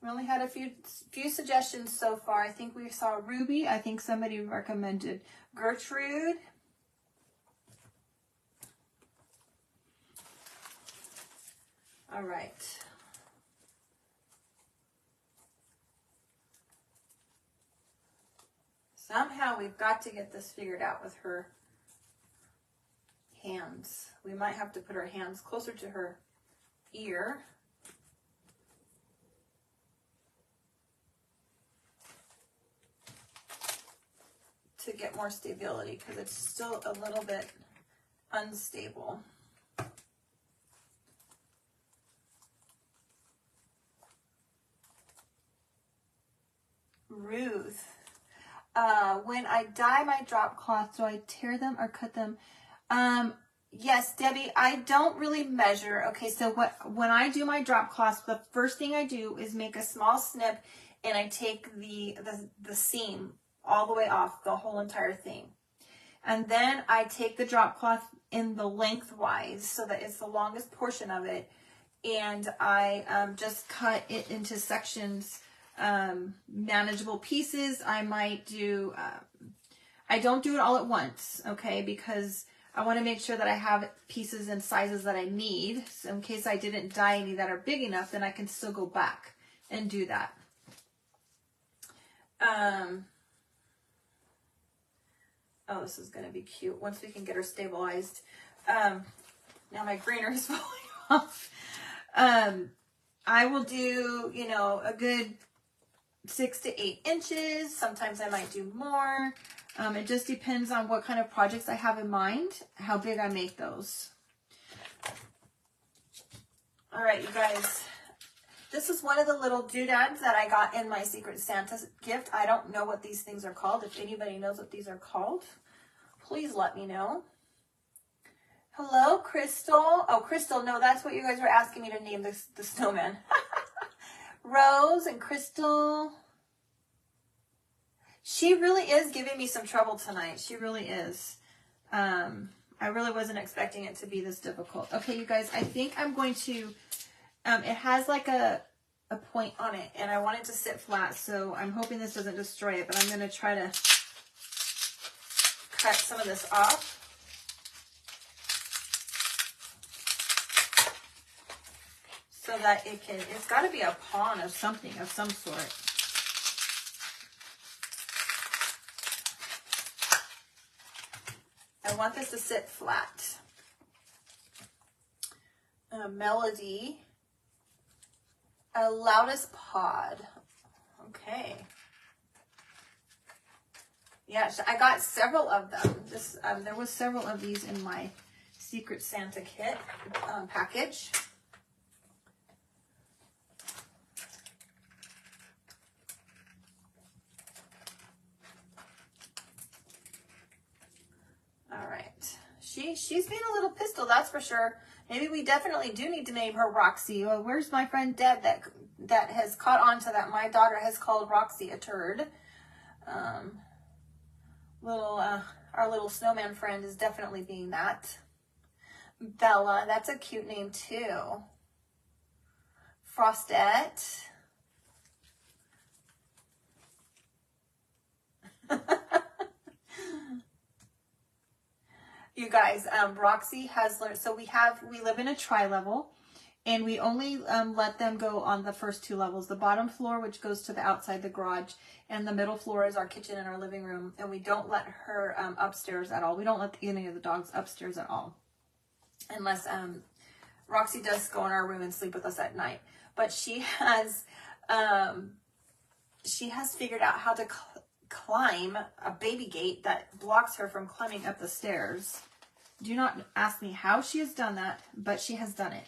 We only had a few suggestions so far. I think we saw Ruby. I think somebody recommended Gertrude. All right. Somehow we've got to get this figured out with her hands. We might have to put her hands closer to her ear. To get more stability, because it's still a little bit unstable. Ruth. When I dye my drop cloth, do I tear them or cut them? Yes, Debbie, I don't really measure. Okay, so when I do my drop cloth, the first thing I do is make a small snip, and I take the seam all the way off, the whole entire thing. And then I take the drop cloth in the lengthwise so that it's the longest portion of it, and I just cut it into sections, manageable pieces. I might do, I don't do it all at once, okay, because I want to make sure that I have pieces and sizes that I need. So in case I didn't dye any that are big enough, then I can still go back and do that. Oh, this is going to be cute once we can get her stabilized. Now my greenery is falling off. I will do, you know, a good 6 to 8 inches. Sometimes I might do more. It just depends on what kind of projects I have in mind, how big I make those. All right, you guys. This is one of the little doodads that I got in my Secret Santa gift. I don't know what these things are called. If anybody knows what these are called, please let me know. Hello, Crystal. Oh, Crystal, no, that's what you guys were asking me to name the snowman. Rose and Crystal. She really is giving me some trouble tonight. She really is. I really wasn't expecting it to be this difficult. Okay, you guys, I think I'm going to... it has like a point on it, and I want it to sit flat, so I'm hoping this doesn't destroy it, but I'm going to try to cut some of this off. So that it's got to be a pawn of something, of some sort. I want this to sit flat. Melody. Loudest pod. Okay. Yeah, I got several of them. There was several of these in my Secret Santa kit package. All right. She's being a little pistol, that's for sure. Maybe we definitely do need to name her Roxy. Well, where's my friend Deb that has caught on to that? My daughter has called Roxy a turd. Our little snowman friend is definitely being that. Bella, that's a cute name too. Frostette. You guys, Roxy has learned, so we live in a tri-level, and we only let them go on the first 2 levels. The bottom floor, which goes to the outside the garage, and the middle floor is our kitchen and our living room, and we don't let her upstairs at all. We don't let any of the dogs upstairs at all, unless Roxy does go in our room and sleep with us at night. But she has figured out how to climb a baby gate that blocks her from climbing up the stairs. Do not ask me how she has done that, but she has done it.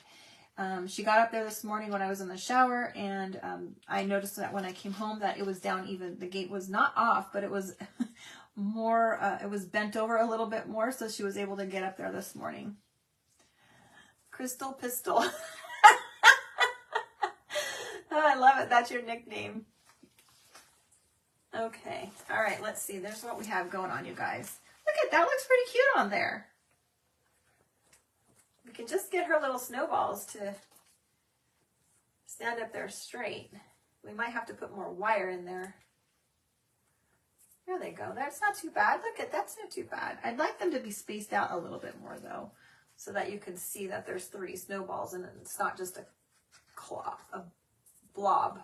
She got up there this morning when I was in the shower, and I noticed that when I came home that it was down even. The gate was not off, but it was more, it was bent over a little bit more, so she was able to get up there this morning. Crystal Pistol. Oh, I love it. That's your nickname. Okay. All right. Let's see. There's what we have going on, you guys. Look at that. Looks pretty cute on there. We can just get her little snowballs to stand up there straight. We might have to put more wire in there. There they go. That's not too bad. Look at that's not too bad. I'd like them to be spaced out a little bit more though, so that you can see that there's 3 snowballs and it's not just a blob.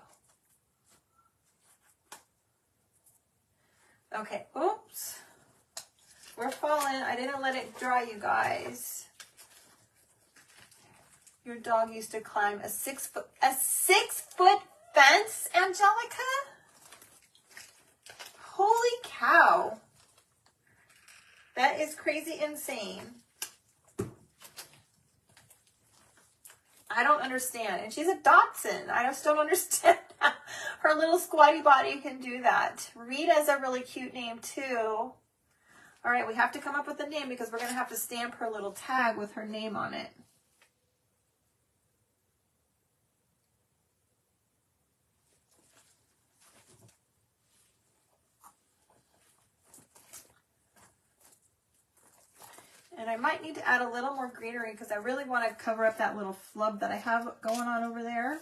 Okay, oops. We're falling. I didn't let it dry, you guys. Your dog used to climb a 6 foot fence, Angelica? Holy cow. That is crazy insane. I don't understand. And she's a Dachshund. I just don't understand how her little squatty body can do that. Rita's a really cute name too. All right, we have to come up with a name because we're going to have to stamp her little tag with her name on it. And I might need to add a little more greenery because I really want to cover up that little flub that I have going on over there.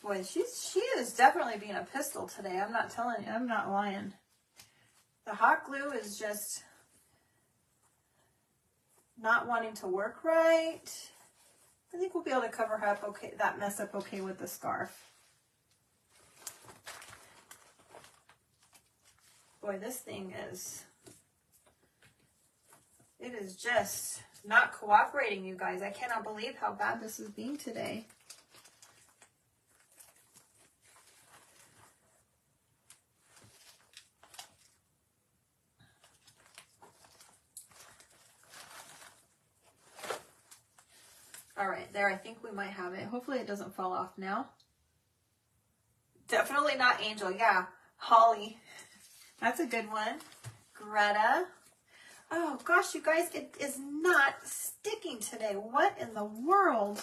Boy, she is definitely being a pistol today. I'm not telling you. I'm not lying. The hot glue is just not wanting to work right. I think we'll be able to cover her up okay, that mess up okay with the scarf. Boy, this thing is, it is just not cooperating, you guys. I cannot believe how bad this is being today. All right, there, I think we might have it. Hopefully it doesn't fall off now. Definitely not Angel. Yeah, Holly. That's a good one. Greta. Oh gosh, you guys, it is not sticking today. What in the world?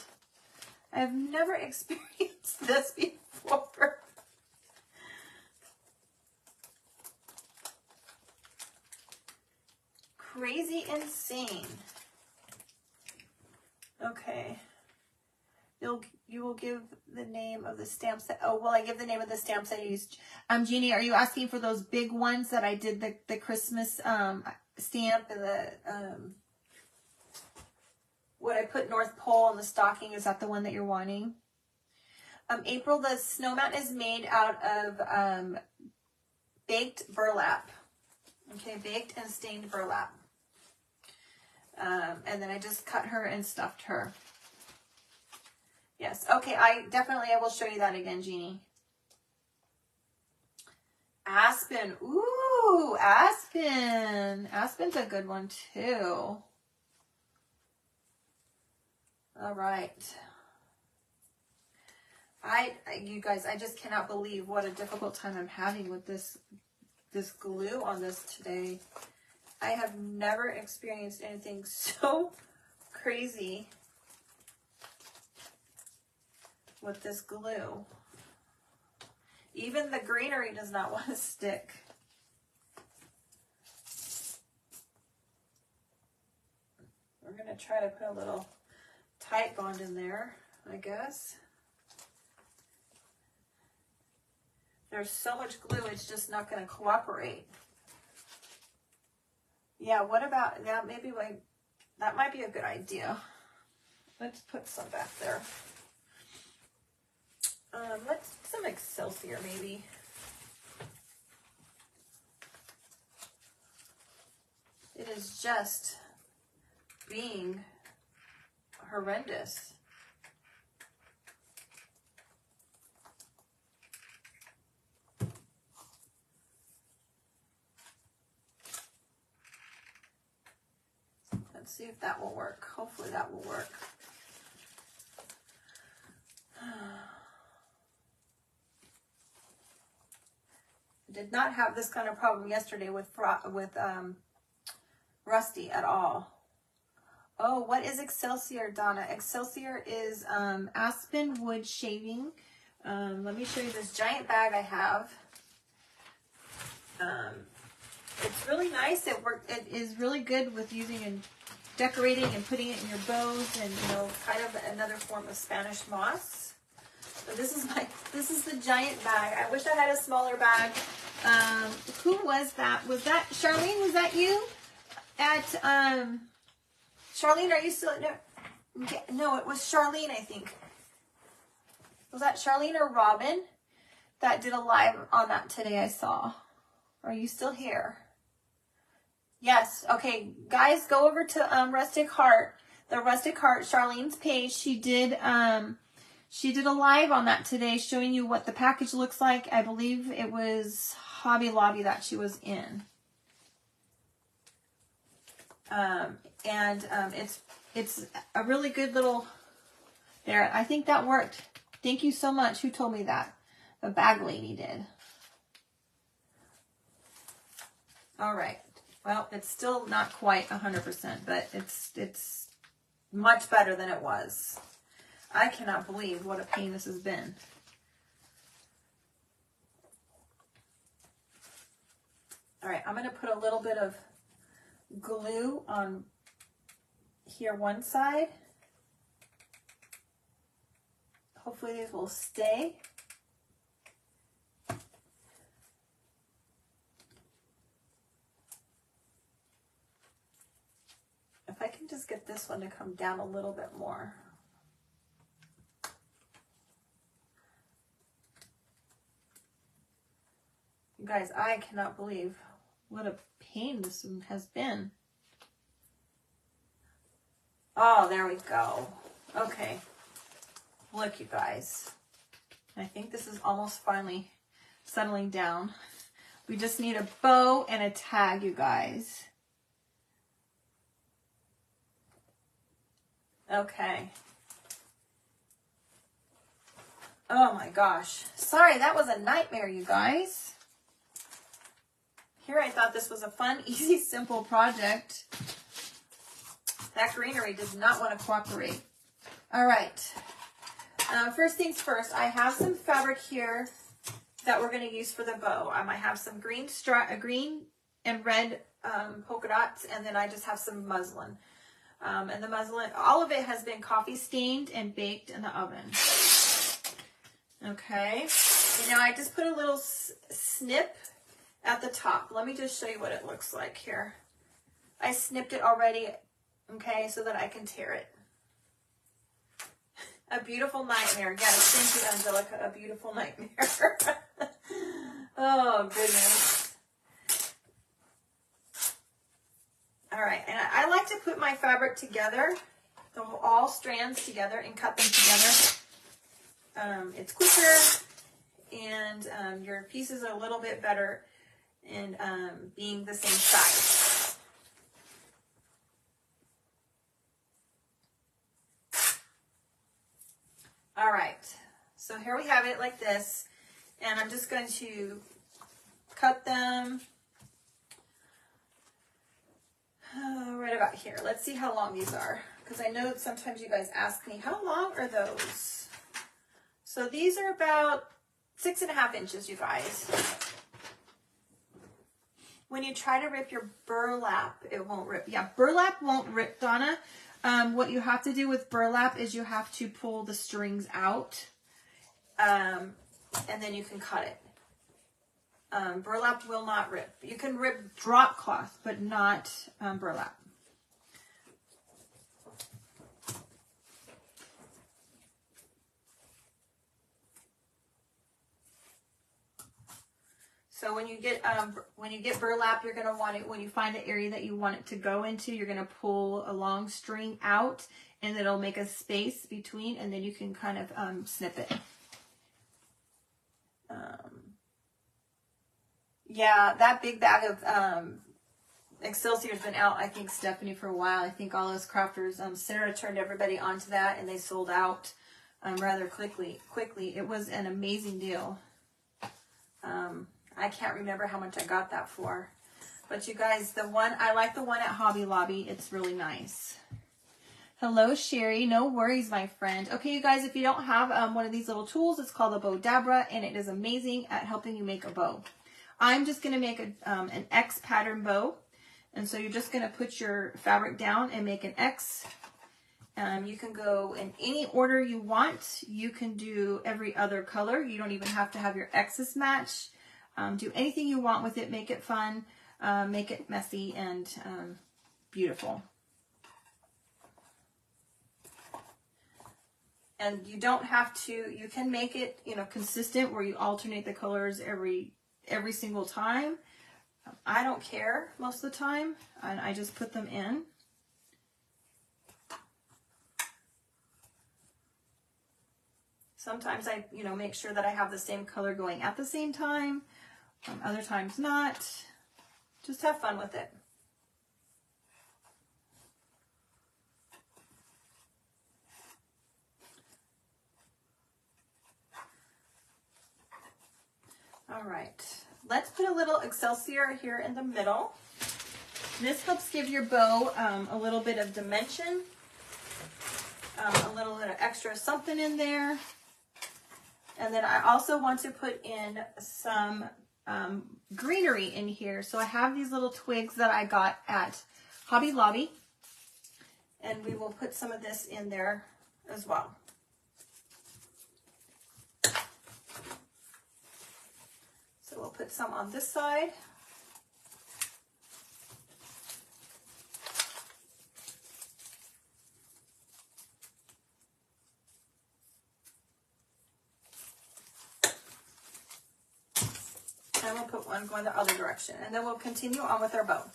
I've never experienced this before. Crazy insane. Okay. You will give the name of the stamps that, oh, will I give the name of the stamps I used? Jeannie, are you asking for those big ones that I did the Christmas stamp and the what I put North Pole on the stocking? Is that the one that you're wanting? April, the snowman is made out of baked burlap. Okay, baked and stained burlap. And then I just cut her and stuffed her. Yes, okay, I will show you that again, Jeannie. Aspen, ooh, Aspen. Aspen's a good one too. All right. You guys, I just cannot believe what a difficult time I'm having with this glue on this today. I have never experienced anything so crazy with this glue. Even the greenery does not want to stick. We're going to try to put a little tight bond in there, I guess. There's so much glue, it's just not going to cooperate. Yeah, what about, yeah, maybe that might be a good idea. Let's put some back there. Let's some Excelsior maybe. It is just being horrendous. Let's see if that will work. Hopefully that will work. Did not have this kind of problem yesterday with Rusty at all. Oh, what is Excelsior, Donna? Excelsior is aspen wood shaving. Let me show you this giant bag I have. It's really nice. It is really good with using and decorating and putting it in your bows, and kind of another form of Spanish moss. So this is the giant bag. I wish I had a smaller bag. Who was that? Was that Charlene? Was that you? Charlene, are you still? No, it was Charlene, I think. Was that Charlene or Robin that did a live on that today? I saw. Are you still here? Yes. Okay, guys, go over to Rustic Heart, the Rustic Heart, Charlene's page. She did a live on that today, showing you what the package looks like. I believe it was Hobby Lobby that she was in. It's a really good little, there, I think that worked. Thank you so much. Who told me that? The bag lady did. All right. Well, it's still not quite 100%, but it's much better than it was. I cannot believe what a pain this has been. All right, I'm going to put a little bit of glue on here one side. Hopefully these will stay. If I can just get this one to come down a little bit more. You guys, I cannot believe what a pain this one has been. Oh, there we go. Okay. Look, you guys. I think this is almost finally settling down. We just need a bow and a tag, you guys. Okay. Oh my gosh. Sorry, that was a nightmare, you guys. Here I thought this was a fun, easy, simple project. That greenery did not want to cooperate. All right. First things first, I have some fabric here that we're going to use for the bow. I have some green and red polka dots, and then I just have some muslin. And the muslin, all of it has been coffee stained and baked in the oven. Okay. And now I just put a little snip at the top. Let me just show you what it looks like here. I snipped it already, okay, so that I can tear it. A beautiful nightmare. Yes, thank you, Angelica. A beautiful nightmare. Oh, goodness. All right, and I like to put my fabric together, all strands together, and cut them together. It's quicker, and your pieces are a little bit better in being the same size. All right, so here we have it like this, and I'm just going to cut them right about here. Let's see how long these are, because I know sometimes you guys ask me, how long are those? So these are about 6.5 inches, you guys. When you try to rip your burlap, it won't rip. Yeah, burlap won't rip, Donna. What you have to do with burlap is you have to pull the strings out, and then you can cut it. Burlap will not rip. You can rip drop cloth, but not burlap. So when you get burlap, you're going to want it, when you find the area that you want it to go into, you're going to pull a long string out, and it'll make a space between, and then you can kind of snip it. Yeah, that big bag of Excelsior's been out, I think, Stephanie, for a while. I think all those crafters, Sarah turned everybody onto that, and they sold out rather quickly. It was an amazing deal. I can't remember how much I got that for. But you guys, I like the one at Hobby Lobby. It's really nice. Hello, Sherry. No worries, my friend. Okay, you guys, if you don't have one of these little tools, it's called a Bowdabra, and it is amazing at helping you make a bow. I'm just going to make an X pattern bow. And so you're just going to put your fabric down and make an X. You can go in any order you want. You can do every other color. You don't even have to have your X's match. Do anything you want with it. Make it fun. Make it messy and beautiful. And you don't have to, you can make it, consistent where you alternate the colors every single time. I don't care most of the time, and I just put them in. Sometimes I, make sure that I have the same color going at the same time. Other times not. Just have fun with it. All right. Let's put a little Excelsior here in the middle. This helps give your bow a little bit of dimension, a little bit of extra something in there. And then I also want to put in some greenery in here. So I have these little twigs that I got at Hobby Lobby, and we will put some of this in there as well. So we'll put some on this side. And we'll put one going the other direction. And then we'll continue on with our bow.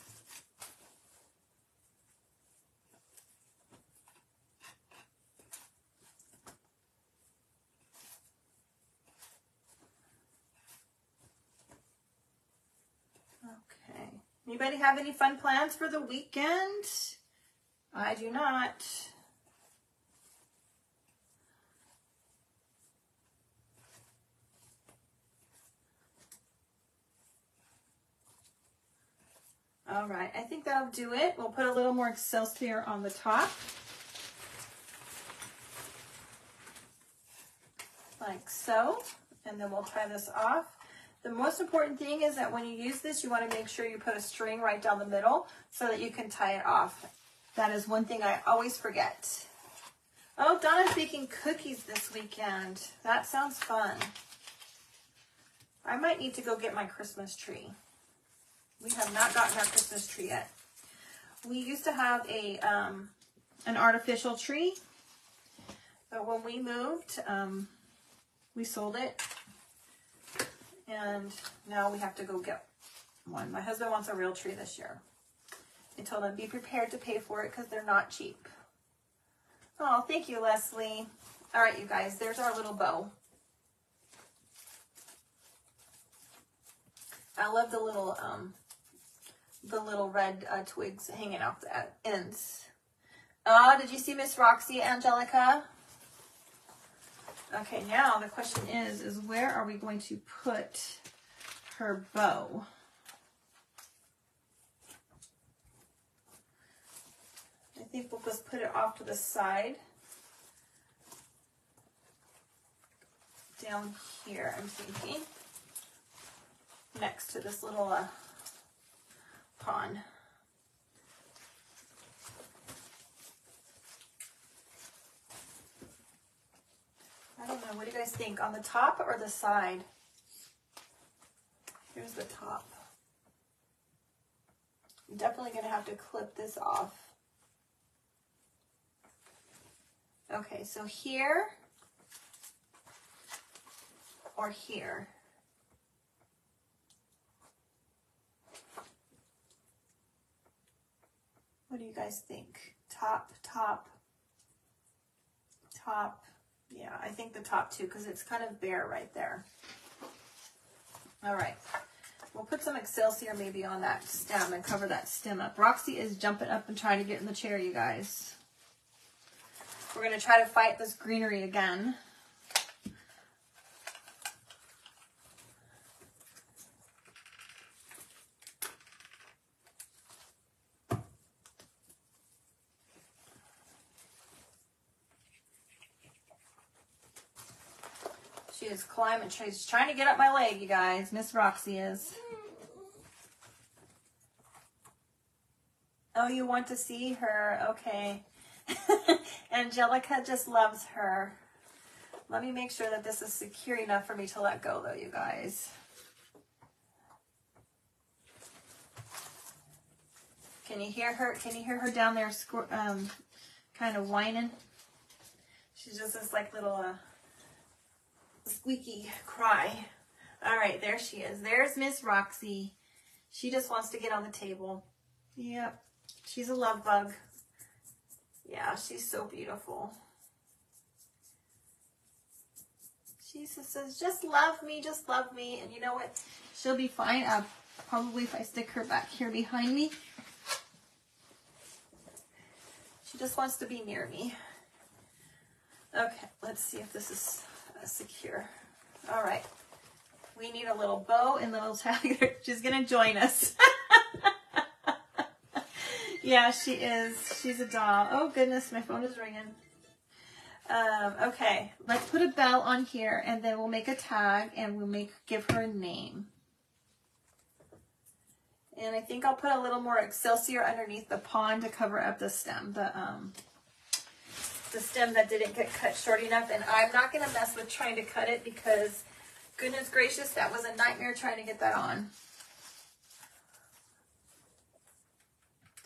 Okay. Anybody have any fun plans for the weekend? I do not. All right, I think that'll do it. We'll put a little more Excelsior on the top. Like so. And then we'll tie this off. The most important thing is that when you use this, you want to make sure you put a string right down the middle so that you can tie it off. That is one thing I always forget. Oh, Donna's baking cookies this weekend. That sounds fun. I might need to go get my Christmas tree. We have not gotten our Christmas tree yet. We used to have a an artificial tree, but when we moved, we sold it, and now we have to go get one. My husband wants a real tree this year. I told him, be prepared to pay for it because they're not cheap. Oh, thank you, Leslie. All right, you guys, there's our little bow. I love the little red twigs hanging off the ends. Oh, did you see Miss Roxy, Angelica? Okay, now the question is where are we going to put her bow? I think we'll just put it off to the side. Down here, I'm thinking. Next to this little pond. I don't know, what do you guys think? On the top or the side? Here's the top. I'm definitely going to have to clip this off. Okay, so here or here. What do you guys think? Top, top, top. Yeah, I think the top too, because it's kind of bare right there. All right. We'll put some Excelsior maybe on that stem and cover that stem up. Roxy is jumping up and trying to get in the chair, you guys. We're going to try to fight this greenery again. She is climbing. She's trying to get up my leg, you guys. Miss Roxy is. Oh, you want to see her? Okay. Angelica just loves her. Let me make sure that this is secure enough for me to let go, though, you guys. Can you hear her? Can you hear her down there kind of whining? She's just this like little squeaky cry. All right, there she is. There's Miss Roxy. She just wants to get on the table. Yep, she's a love bug. Yeah, she's so beautiful. She just says, just love me, just love me. And you know what? She'll be fine. Probably if I stick her back here behind me. She just wants to be near me. Okay, let's see if this is secure. All right. We need a little bow and little tag. She's going to join us. Yeah, she is. She's a doll. Oh, goodness. My phone is ringing. Okay. Let's put a bell on here, and then we'll make a tag, and we'll give her a name. And I think I'll put a little more Excelsior underneath the pond to cover up the stem. The stem that didn't get cut short enough. And I'm not going to mess with trying to cut it because, goodness gracious, that was a nightmare trying to get that on.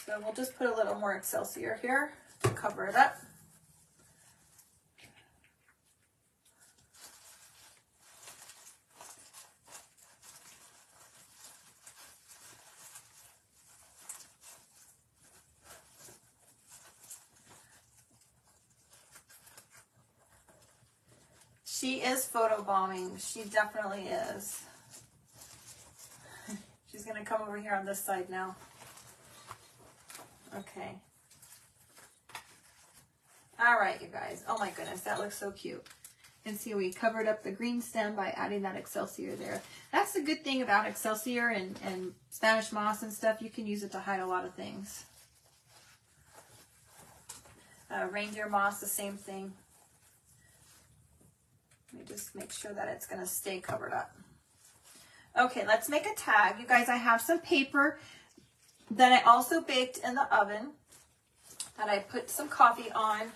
So we'll just put a little more Excelsior here to cover it up. She is photobombing. She definitely is. She's going to come over here on this side now. Okay. All right, you guys. Oh my goodness, that looks so cute. And see, we covered up the green stem by adding that Excelsior there. That's the good thing about Excelsior and Spanish moss and stuff. You can use it to hide a lot of things. Reindeer moss, the same thing. Let me just make sure that it's going to stay covered up. Okay, let's make a tag. You guys, I have some paper that I also baked in the oven that I put some coffee on.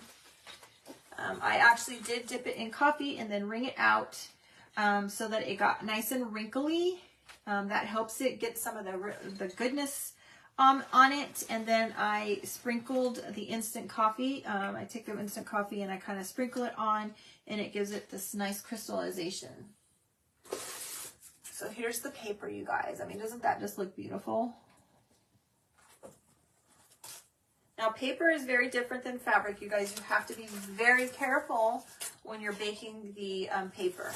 I actually did dip it in coffee and then wring it out so that it got nice and wrinkly. That helps it get some of the goodness on it. And then I sprinkled the instant coffee. I take the instant coffee and I kind of sprinkle it on, and it gives it this nice crystallization. So here's the paper, you guys. I mean, doesn't that just look beautiful? Now, paper is very different than fabric, you guys. You have to be very careful when you're baking the paper.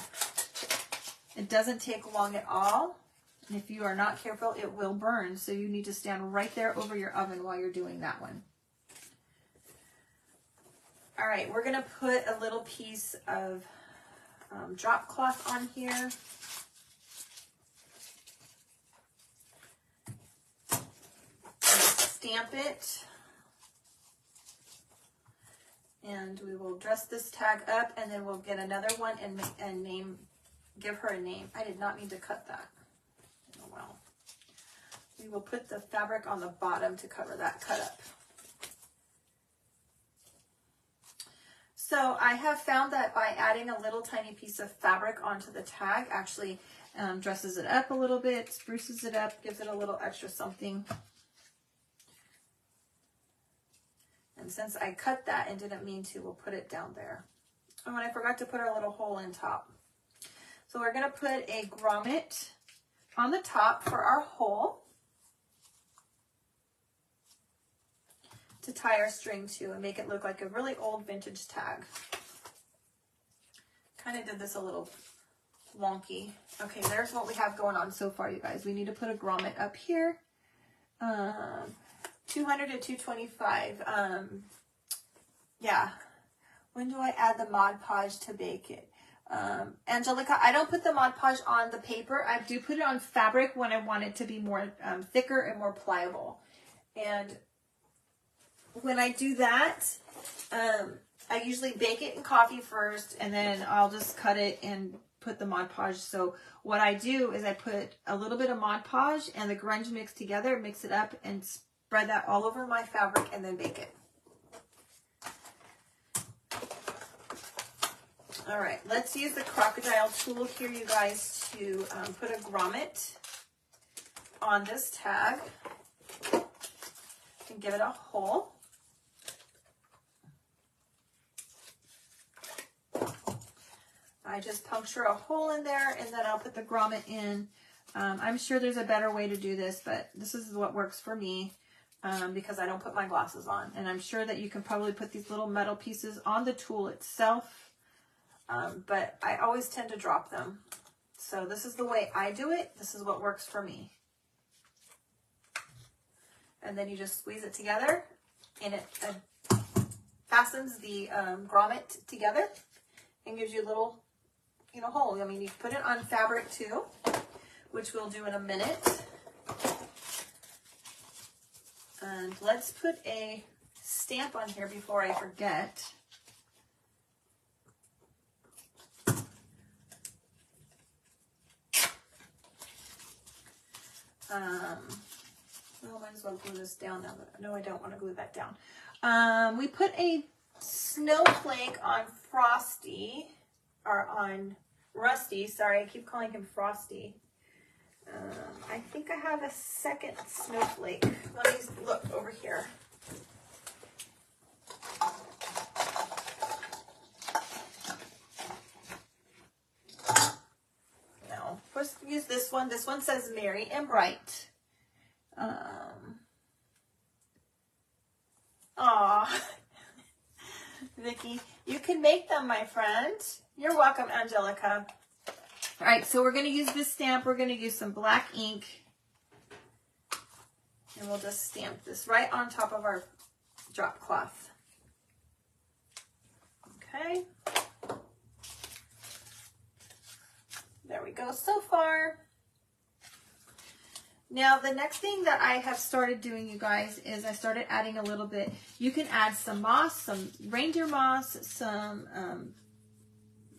It doesn't take long at all. And if you are not careful, it will burn. So you need to stand right there over your oven while you're doing that one. All right, we're going to put a little piece of drop cloth on here. Stamp it. And we will dress this tag up, and then we'll get another one and give her a name. I did not mean to cut that. Oh well. We will put the fabric on the bottom to cover that cut up. So I have found that by adding a little tiny piece of fabric onto the tag actually dresses it up a little bit, spruces it up, gives it a little extra something. And since I cut that and didn't mean to, we'll put it down there. Oh, and I forgot to put our little hole in top. So we're going to put a grommet on the top for our hole to tie our string to and make it look like a really old vintage tag. Kind of did this a little wonky. Okay, there's what we have going on so far, you guys. We need to put a grommet up here. 200 to 225. Yeah. When do I add the Mod Podge to bake it? Angelica, I don't put the Mod Podge on the paper. I do put it on fabric when I want it to be more thicker and more pliable. And when I do that, I usually bake it in coffee first, and then I'll just cut it and put the Mod Podge. So what I do is I put a little bit of Mod Podge and the grunge mix together, mix it up, and spread that all over my fabric, and then bake it. All right, let's use the crocodile tool here, you guys, to put a grommet on this tag and give it a hole. I just puncture a hole in there, and then I'll put the grommet in. I'm sure there's a better way to do this, but this is what works for me because I don't put my glasses on. And I'm sure that you can probably put these little metal pieces on the tool itself, but I always tend to drop them. So this is the way I do it. This is what works for me. And then you just squeeze it together, and it fastens the grommet together and gives you a little, hole. I mean, you can put it on fabric too, which we'll do in a minute. And let's put a stamp on here before I forget. Well, might as well glue this down now, but no, I don't want to glue that down. We put a snowflake on Frosty, or on Rusty. Sorry, I keep calling him Frosty. I think I have a second snowflake. Let me look over here. No, let's use this one. This one says Merry and Bright. Aw. Vicki, you can make them, my friend. You're welcome, Angelica. All right, so we're going to use this stamp. We're going to use some black ink. And we'll just stamp this right on top of our drop cloth. Okay. go so far. Now, the next thing that I have started doing, you guys, is I started adding a little bit. You can add some moss, some reindeer moss, some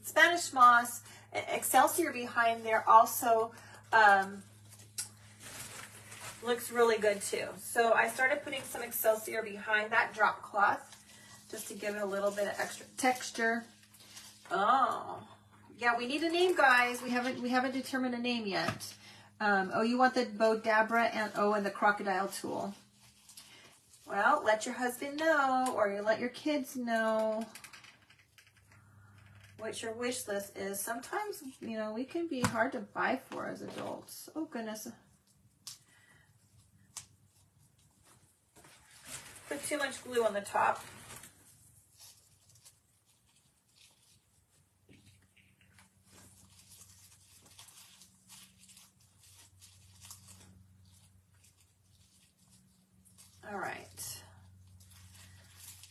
Spanish moss, Excelsior behind there also looks really good too. So I started putting some Excelsior behind that drop cloth just to give it a little bit of extra texture. Oh, yeah, we need a name, guys. We haven't determined a name yet. Oh, you want the Bodabra and the crocodile tool. Well, let your husband know, or you let your kids know what your wish list is. Sometimes, you know, we can be hard to buy for as adults. Oh, goodness. Put too much glue on the top. All right.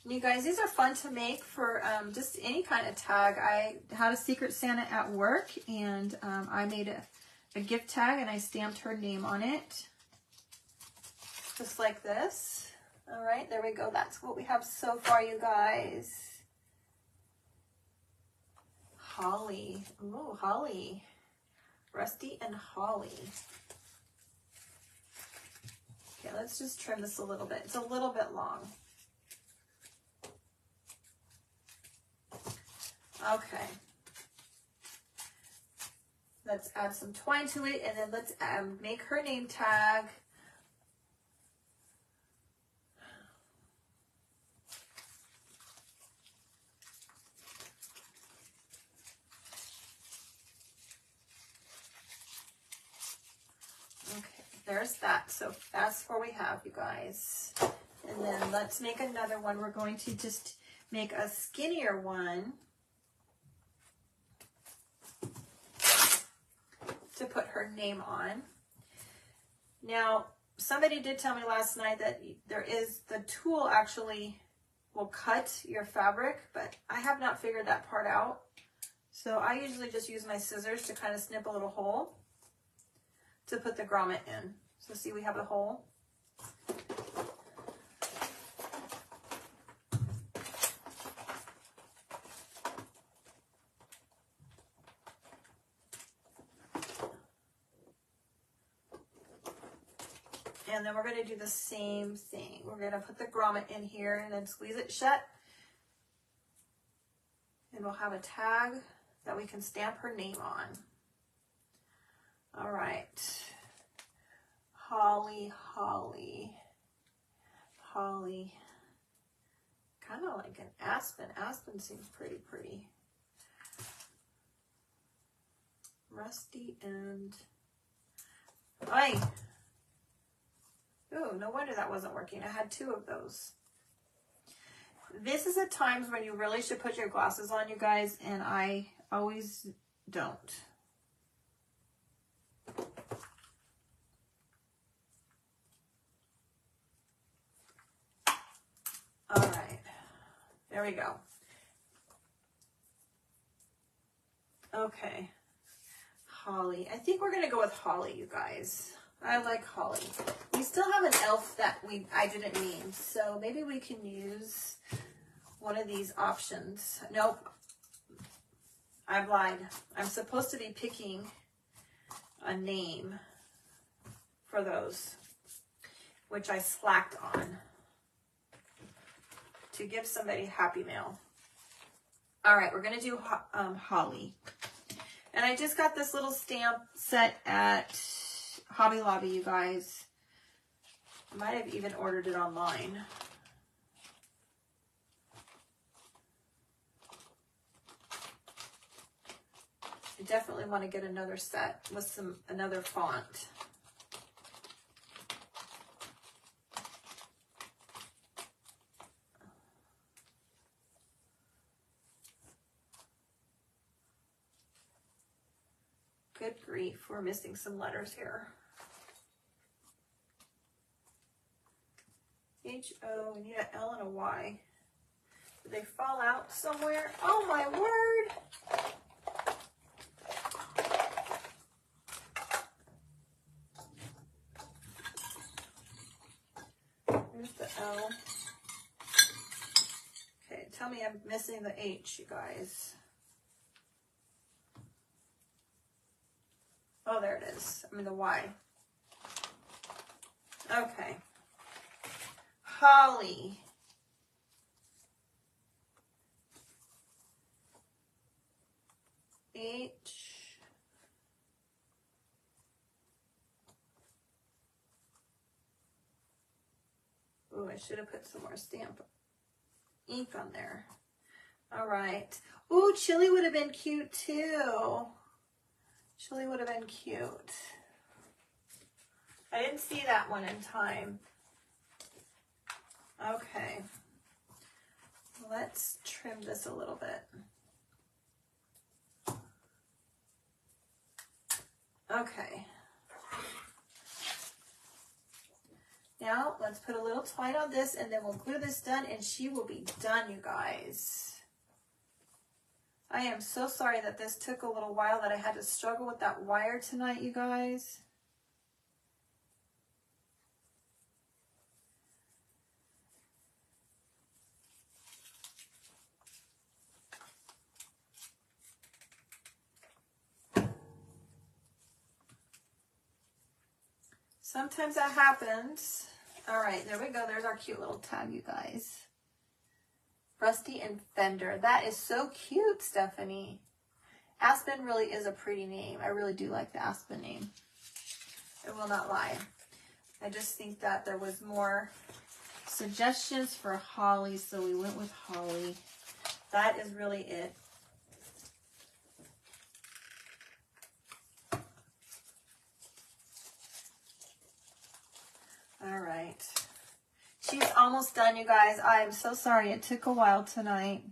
You guys, these are fun to make for just any kind of tag. I had a Secret Santa at work, and I made a gift tag, and I stamped her name on it. Just like this. All right, there we go. That's what we have so far, you guys. Holly. Ooh, holly. Rusty and holly. Okay, let's just trim this a little bit. It's a little bit long. Okay. Let's add some twine to it, and then let's make her name tag. Okay, there's that. So that's what we have, you guys. And then let's make another one. We're going to just make a skinnier one to put her name on. Now, somebody did tell me last night that the tool actually will cut your fabric, but I have not figured that part out. So I usually just use my scissors to kind of snip a little hole to put the grommet in. So see, we have a hole. And then we're going to do the same thing. We're going to put the grommet in here and then squeeze it shut. And we'll have a tag that we can stamp her name on. All right. Holly, holly, holly. Kind of like an aspen. Aspen seems pretty pretty. Rusty and... Ay! Oh, no wonder that wasn't working. I had two of those. This is at times when you really should put your glasses on, you guys, and I always don't. All right, there we go. Okay, holly. I think we're gonna go with holly, you guys. I like holly. We still have an elf that I didn't name, so maybe we can use one of these options. Nope, I've lied. I'm supposed to be picking a name for those, which I slacked on to give somebody Happy Mail. All right, we're gonna do holly. And I just got this little stamp set at Hobby Lobby, you guys. I might have even ordered it online. I definitely want to get another set with another font. Good grief, we're missing some letters here. H-O, we need an L and a Y. Did they fall out somewhere? Oh my word! missing the H, you guys. Oh, there it is. I mean the Y. Okay. Holly. H. Oh, I should have put some more stamp ink on there. All right. Ooh, Chili would have been cute too. Chili would have been cute. I didn't see that one in time. Okay. Let's trim this a little bit. Okay. Now, let's put a little twine on this and then we'll glue this done and she will be done, you guys. I am so sorry that this took a little while, that I had to struggle with that wire tonight, you guys. Sometimes that happens. All right, there we go. There's our cute little tag, you guys. Rusty and Fender. That is so cute, Stephanie. Aspen really is a pretty name. I really do like the Aspen name. I will not lie. I just think that there was more suggestions for Holly, so we went with Holly. That is really it. All right. She's almost done, you guys. I am so sorry. It took a while tonight.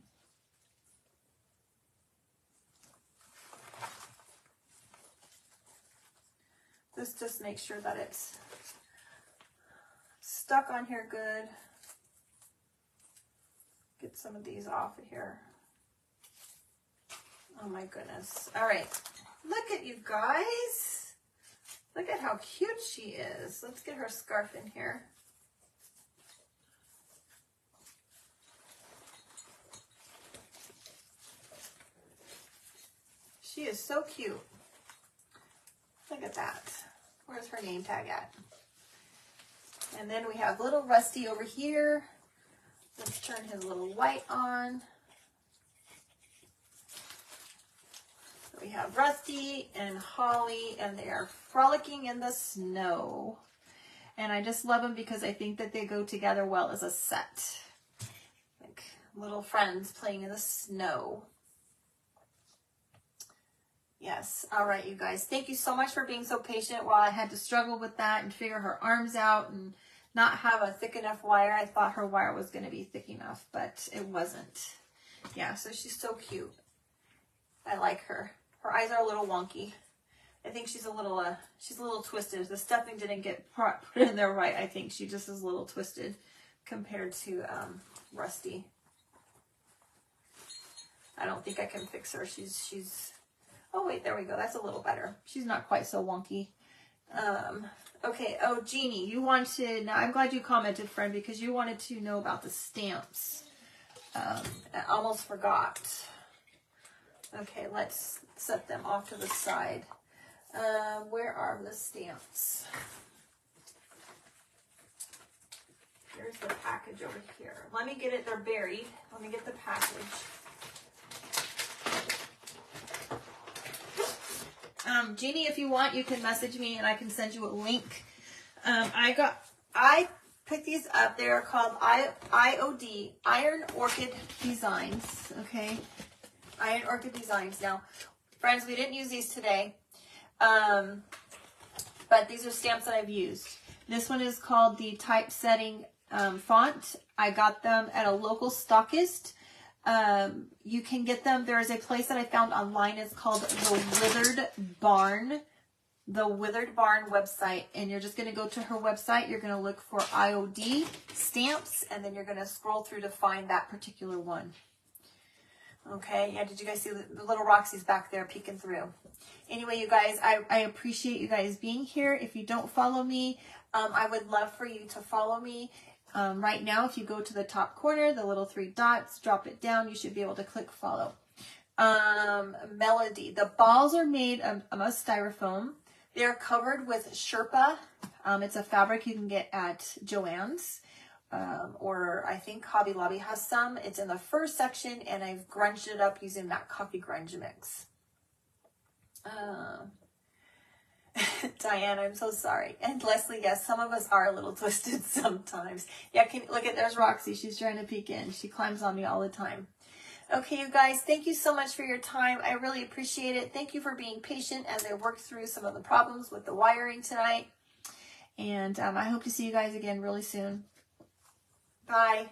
Let's just make sure that it's stuck on here good. Get some of these off of here. Oh my goodness. All right. Look at you guys. Look at how cute she is. Let's get her scarf in here. She is so cute. Look at that. Where's her name tag at? And then we have little Rusty over here. Let's turn his little light on. So we have Rusty and Holly, and they are frolicking in the snow. And I just love them because I think that they go together well as a set. Like little friends playing in the snow. Yes. All right, you guys. Thank you so much for being so patient while I had to struggle with that and figure her arms out and not have a thick enough wire. I thought her wire was going to be thick enough, but it wasn't. Yeah, so she's so cute. I like her. Her eyes are a little wonky. I think she's a little twisted. The stuffing didn't get put in there right. I think she just is a little twisted compared to Rusty. I don't think I can fix her. She's oh wait, there we go. That's a little better. She's not quite so wonky. Okay. Oh, Jeannie, you wanted. Now I'm glad you commented, friend, because you wanted to know about the stamps. I almost forgot. Okay, let's set them off to the side. Where are the stamps? Here's the package over here. Let me get it. They're buried. Let me get the package. Jeannie, if you want, you can message me and I can send you a link. I picked these up. They're called IOD, Iron Orchid Designs. Okay. Iron Orchid Designs. Now, friends, we didn't use these today. But these are stamps that I've used. This one is called the Typesetting font. I got them at a local stockist. You can get them. There is a place that I found online. It's called The Withered Barn. The Withered Barn website. And you're just going to go to her website. You're going to look for IOD stamps. And then you're going to scroll through to find that particular one. Okay. Yeah. Did you guys see the little Roxy's back there peeking through? Anyway, you guys, I appreciate you guys being here. If you don't follow me, I would love for you to follow me. Right now, if you go to the top corner, the little 3 dots, drop it down, you should be able to click follow. Melody. The balls are made of styrofoam. They're covered with Sherpa. It's a fabric you can get at Joann's. Or I think Hobby Lobby has some. It's in the first section, and I've grunged it up using that coffee grunge mix. Diane, I'm so sorry. And Leslie, yes, some of us are a little twisted sometimes. Yeah, look at, there's Roxy. She's trying to peek in. She climbs on me all the time. Okay, you guys, thank you so much for your time. I really appreciate it. Thank you for being patient as I worked through some of the problems with the wiring tonight. And I hope to see you guys again really soon. Bye.